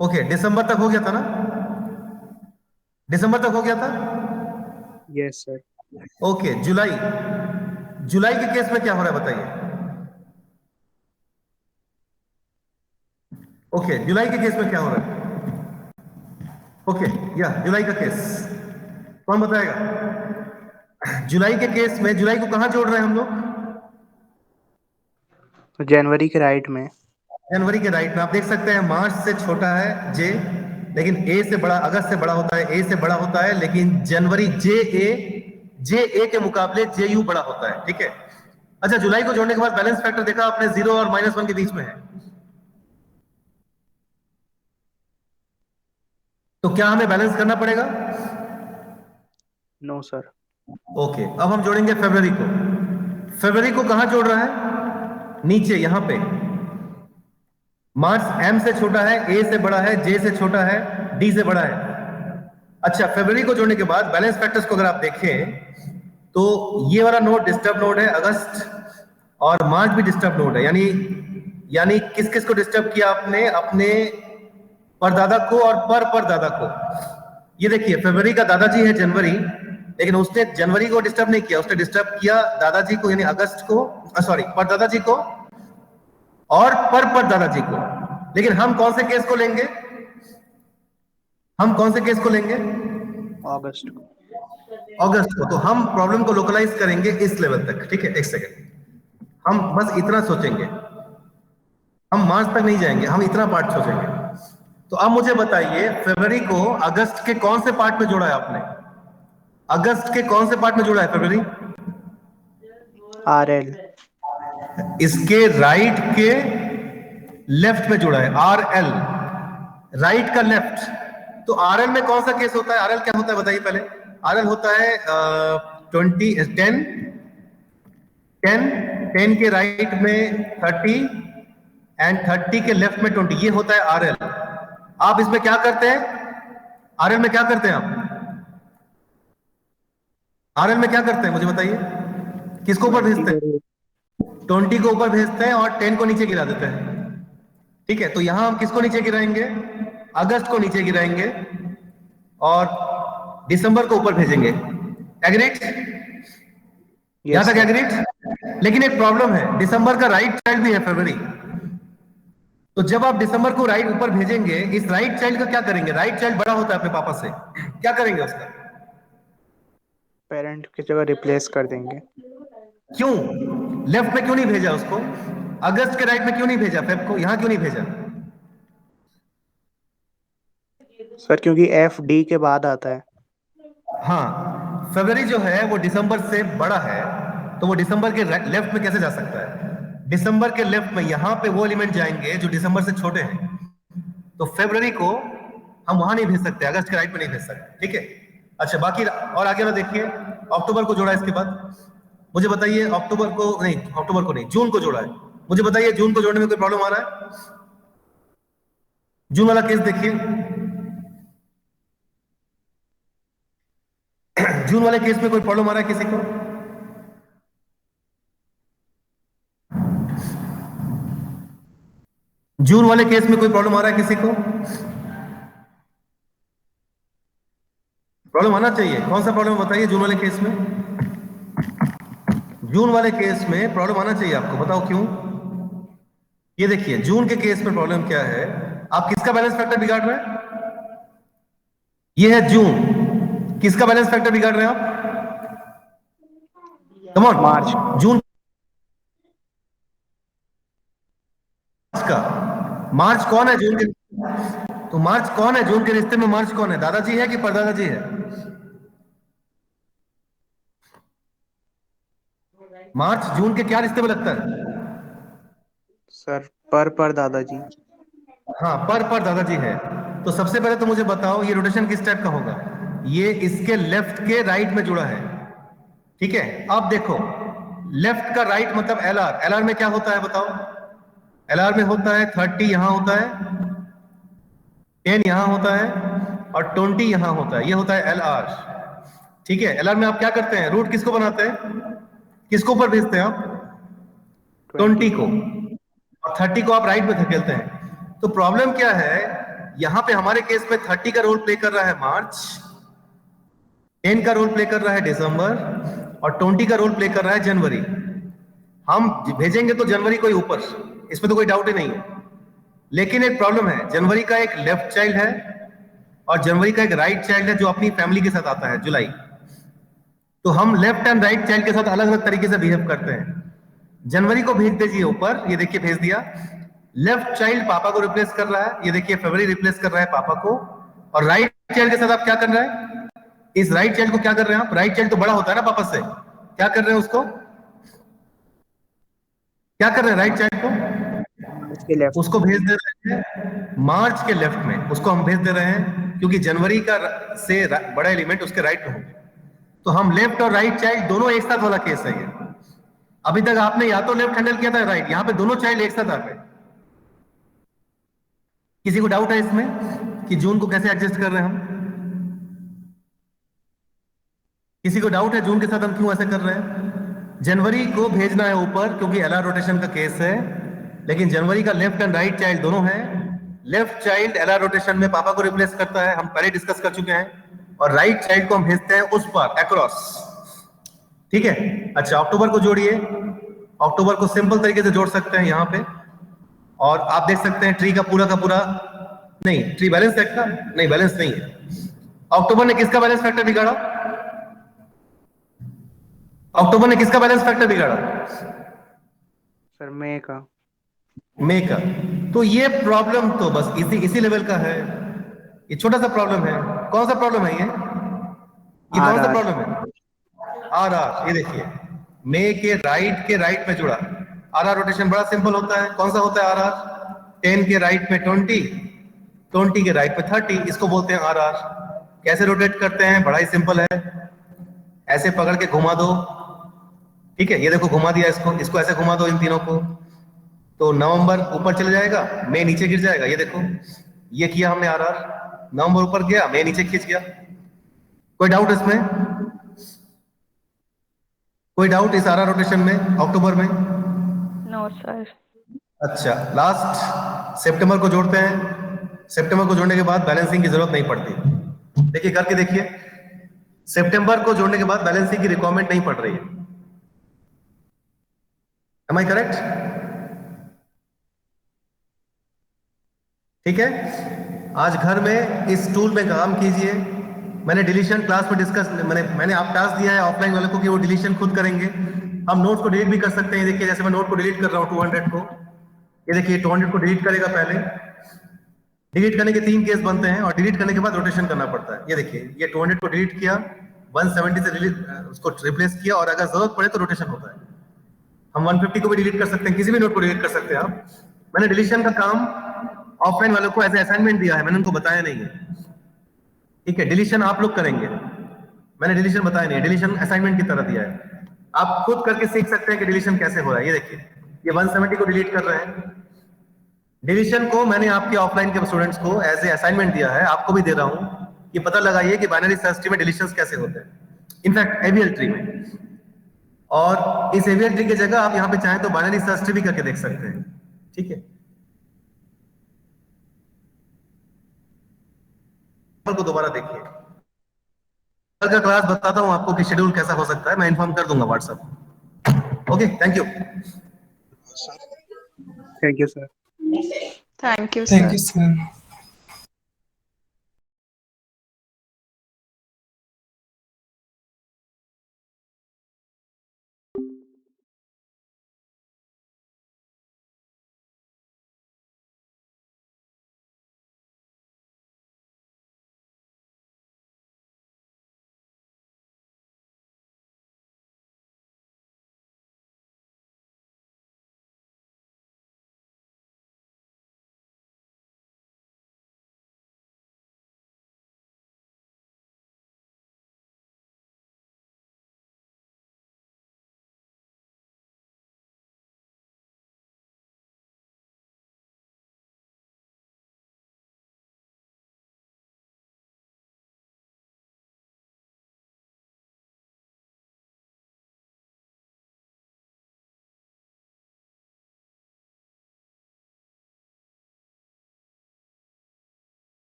S1: ओके, दिसंबर तक हो गया था ना? दिसंबर तक हो गया था?
S2: Yes, sir.
S1: ओके, जुलाई. जुलाई के केस में क्या हो रहा है बताइए? ओके, जुलाई के केस में क्या हो रहा है? ओके, या जुलाई का केस कौन बताएगा? जुलाई के केस में जुलाई को कहां जोड़ रहे हैं हम लोग?
S2: तो जनवरी के राइट में.
S1: जनवरी के राइट में आप देख सकते हैं मार्च से छोटा है जे, लेकिन ए से बड़ा, अगस्त से बड़ा होता है, ए से बड़ा होता है, लेकिन जनवरी जे ए के मुकाबले जे यू बड़ा होता है. ठीक है. अच्छा, जुलाई को जोड़ने के बाद बैलेंस फैक्टर देखा आपने 0 और -1 के बीच में है. तो क्या हमें बैलेंस करना पड़ेगा?
S2: No, sir.
S1: ओके, अब हम जोड़ेंगे फरवरी को. फरवरी को कहां जोड़ रहा है? नीचे यहां पे. मार्च एम से छोटा है, ए से बड़ा है, जे से छोटा है, डी से बड़ा है. अच्छा, फरवरी को जोड़ने के बाद बैलेंस फैक्टर्स को अगर आप देखें तो ये वाला नोड डिस्टर्ब नोड है, अगस्त और मार्च भी डिस्टर्ब नोड है. यानी किस किस को डिस्टर्ब किया आपने? अपने परदादा को और परदादा को. ये देखिए, फरवरी का दादाजी है जनवरी, लेकिन उसने जनवरी को डिस्टर्ब नहीं किया, उसने डिस्टर्ब किया दादाजी को, यानी अगस्त को, सॉरी परदादाजी को और परदादाजी को. लेकिन हम कौन से केस को लेंगे? हम कौन से केस को लेंगे?
S2: अगस्त को.
S1: अगस्त को. तो हम प्रॉब्लम को लोकलाइज करेंगे इस लेवल तक. ठीक है, एक सेकेंड, हम बस इतना सोचेंगे, हम मार्च तक नहीं जाएंगे, हम इतना पार्ट सोचेंगे. तो अब मुझे बताइए, फरवरी को अगस्त के कौन से पार्ट में जोड़ा है आपने? अगस्त के कौन से पार्ट में जोड़ा है फरवरी?
S2: RL.
S1: इसके राइट के लेफ्ट में जोड़ा है, RL. राइट का लेफ्ट. तो RL में कौन सा केस होता है? RL क्या होता है बताइए पहले. RL होता है 10 के राइट में 30 एंड 30 के लेफ्ट में 20. ये होता है RL. आप इसमें क्या करते हैं? RL में क्या करते हैं आप? RL में क्या करते हैं मुझे बताइए. किसको ऊपर भेजते हैं? 20 को ऊपर भेजते हैं और 10 को नीचे गिरा देते हैं. ठीक है, तो यहां हम किसको नीचे गिराएंगे? अगस्त को नीचे गिराएंगे और दिसंबर को ऊपर भेजेंगे. एग्रीड? यहां तक एग्रीड? लेकिन एक प्रॉब्लम है, दिसंबर का राइट चाइल्ड भी है फरवरी. तो जब आप दिसंबर को राइट ऊपर भेजेंगे, इस राइट चाइल्ड का क्या करेंगे? राइट चाइल्ड बड़ा होता है अपने पापा से, क्या करेंगे उसका?
S2: पेरेंट की जगह रिप्लेस कर देंगे.
S1: क्यों? लेफ्ट में क्यों नहीं भेजा उसको? अगस्त के राइट में क्यों नहीं भेजा? फेब को यहां क्यों नहीं भेजा?
S2: सर, क्योंकि F D के बाद आता है.
S1: हाँ, फरवरी जो है वो दिसंबर से बड़ा है, तो वो दिसंबर के लेफ्ट में कैसे जा सकता है? दिसंबर के लेफ्ट में यहां पे वो एलिमेंट जाएंगे जो दिसंबर से छोटे हैं. तो फरवरी को हम वहां नहीं भेज सकते, अगस्त के राइट में नहीं भेज सकते. ठीक है. अच्छा, बाकी और आगे वाला देखिए. अक्टूबर को जोड़ा इसके बाद. मुझे बताइए, अक्टूबर को नहीं, जून को जोड़ा है. मुझे बताइए, जून को जोड़ने में कोई प्रॉब्लम आ रहा है? जून वाला केस देखिए. जून वाले केस में कोई प्रॉब्लम आ रहा है किसी को? जून वाले केस में कोई प्रॉब्लम आ रहा है किसी को? प्रॉब्लम आना चाहिए। कौन सा प्रॉब्लम बताइए जून वाले केस में? जून वाले केस में प्रॉब्लम आना चाहिए आपको, बताओ क्यों? ये देखिए जून के केस में प्रॉब्लम क्या है, आप किसका बैलेंस फैक्टर बिगाड़ रहे हैं? ये है जून, किसका बैलेंस फैक्टर बिगाड़ रहे हैं आप? कम ऑन,
S2: मार्च।
S1: जून का। मार्च कौन है जून के? तो मार्च कौन है जून के रिश्ते में? मार्च कौन है? दादाजी है कि परदादाजी है? मार्च जून के क्या रिश्ते में लगता है?
S2: सर पर दादाजी।
S1: हाँ, पर दादाजी है। तो सबसे पहले तो मुझे बताओ ये रोटेशन किस टाइप का होगा? ये इसके लेफ्ट के राइट में जुड़ा है, ठीक है। अब देखो लेफ्ट का राइट मतलब एलआर। एलआर में क्या होता है बताओ? एलआर में होता है 30 यहां होता है, 10 यहां होता है और 20 यहां होता है। ये होता है एलआर, ठीक है। एलआर में आप क्या करते हैं? रूट किसको बनाते हैं? किसको ऊपर भेजते हैं आप? 20 को, और 30 को आप राइट में धकेलते हैं। तो प्रॉब्लम क्या है, यहां पे हमारे केस में 30 का रोल प्ले कर रहा है मार्च, 10 का रोल प्ले कर रहा है दिसंबर और 20 का रोल प्ले कर रहा है जनवरी। हम भेजेंगे तो जनवरी को ही ऊपर, इसमें तो कोई डाउट ही नहीं है। लेकिन एक प्रॉब्लम है, जनवरी का एक लेफ्ट चाइल्ड है और जनवरी का एक राइट चाइल्ड है जो अपनी फैमिली के साथ आता है, जुलाई। तो हम लेफ्ट एंड राइट चाइल्ड के साथ अलग अलग तरीके से बिहेव करते हैं। जनवरी को भेज दीजिए ऊपर, ये देखिए भेज दिया। लेफ्ट चाइल्ड पापा को रिप्लेस कर रहा है, ये देखिए फरवरी रिप्लेस कर रहा है पापा को। और राइट चाइल्ड के साथ आप क्या कर रहे हैं? इस राइट चाइल्ड को क्या कर रहे हैं आप? राइट चाइल्ड तो बड़ा होता है ना पापा से, क्या कर रहे हैं उसको? क्या कर रहे हैं राइट चाइल्ड को?
S2: उसके लेफ्ट।
S1: उसको भेज दे रहे हैं मार्च के लेफ्ट में, उसको हम भेज दे रहे हैं क्योंकि जनवरी का से बड़ा एलिमेंट उसके राइट में होगा। तो हम लेफ्ट और राइट चाइल्ड दोनों एक साथ वाला केस है ये। अभी तक आपने या तो लेफ्ट हैंडल किया था राइट, यहां पे दोनों चाइल्ड एक साथ आ गए। किसी को डाउट है इसमें कि जून को कैसे एडजस्ट कर रहे हैं हम? किसी को डाउट है जून के साथ हम क्यों ऐसे कर रहे हैं? जनवरी को भेजना है ऊपर क्योंकि एलआर रोटेशन का केस है, लेकिन जनवरी का लेफ्ट एंड राइट चाइल्ड दोनों है। लेफ्ट चाइल्ड एलआर रोटेशन में पापा को रिप्लेस करता है, हम पहले डिस्कस कर चुके हैं, और राइट चाइल्ड को हम भेजते हैं उस पर अक्रॉस, ठीक है। अच्छा, अक्टूबर को जोड़िए। अक्टूबर को सिंपल तरीके से जोड़ सकते हैं यहां पे, और आप देख सकते हैं ट्री का पूरा नहीं, ट्री बैलेंस है क्या? नहीं, बैलेंस नहीं है। अक्टूबर ने किसका बैलेंस फैक्टर बिगाड़ा? अक्टूबर ने किसका बैलेंस फैक्टर बिगाड़ा?
S2: सर मई का।
S1: मई का। तो ये प्रॉब्लम तो बस इसी लेवल का है, ये छोटा सा प्रॉब्लम है। कौन सा प्रॉब्लम है ये कौन सा प्रॉब्लम है? आर। ये देखिए मई के राइट में जुड़ा। आर रोटेशन बड़ा सिंपल होता है। कौन सा होता है आर? 10 के राइट में 20 के राइट में 30, इसको बोलते हैं आर। कैसे रोटेट करते हैं? बड़ा ही सिंपल है, ऐसे पकड़ के घुमा दो, ठीक है। ये देखो घुमा दिया इसको ऐसे घुमा दो इन तीनों को, तो नवंबर ऊपर चले जाएगा, मई नीचे गिर जाएगा। ये देखो ये किया हमने आर। नवंबर ऊपर गया, मई नीचे खींच गया। कोई डाउट इसमें? कोई डाउट इस आर रोटेशन में अक्टूबर में?
S6: No sir.
S1: अच्छा, लास्ट सितंबर को जोड़ते हैं। सितंबर को जोड़ने के बाद बैलेंसिंग की जरूरत नहीं पड़ती। देखिए करके देखिए, सितंबर को जोड़ने के बाद बैलेंसिंग की रिक्वायरमेंट नहीं पड़ रही है। Am I correct? ठीक है। आज घर में इस टूल में काम कीजिए। मैंने डिलीशन क्लास में डिस्कस मैंने आप टास्क दिया है ऑफलाइन वाले को कि वो डिलीशन खुद करेंगे। हम नोट को डिलीट भी कर सकते हैं। देखिए जैसे मैं नोट को डिलीट कर रहा हूँ 200 को, ये देखिए 200 को डिलीट करेगा पहले। डिलीट करने के 3 केस बनते हैं और डिलीट करने के बाद रोटेशन करना पड़ता है। ये देखिए ये 200 को डिलीट किया, 170 से उसको रिप्लेस किया, और अगर जरूरत पड़े तो रोटेशन होता है। हम 150 को भी डिलीट कर सकते हैं, किसी भी नोट को डिलीट कर सकते हैं आप। मैंने डिलीशन का काम ऑफलाइन वालों को एज असाइनमेंट दिया है, मैंने उनको बताया नहीं है, ठीक है। डिलीशन आप लोग करेंगे, मैंने डिलीशन बताया नहीं है, डिलीशन असाइनमेंट की तरह दिया है। आप खुद करके सीख सकते हैं कि डिलीशन कैसे हो रहा है। ये देखिए ये 170 को डिलीट कर रहे हैं। डिलीशन को मैंने आपके ऑफलाइन के स्टूडेंट्स को एज ए असाइनमेंट दिया है, आपको भी दे रहा हूं। ये पता लगाइए कि बाइनरी सर्च ट्री में डिलीशंस कैसे होते हैं। इनफैक्ट एवीएल ट्री में। और इस एवीएल ट्री की जगह आप यहाँ पे चाहें तो बाइनरी सर्च ट्री भी करके देख सकते हैं, ठीक है। को दोबारा देखिए, कल का क्लास बताता हूँ आपको कि शेड्यूल कैसा हो सकता है, मैं इन्फॉर्म कर दूंगा WhatsApp. Okay, thank you.
S2: Thank you sir.
S6: Thank you,
S3: Thank
S6: sir.
S3: you, sir.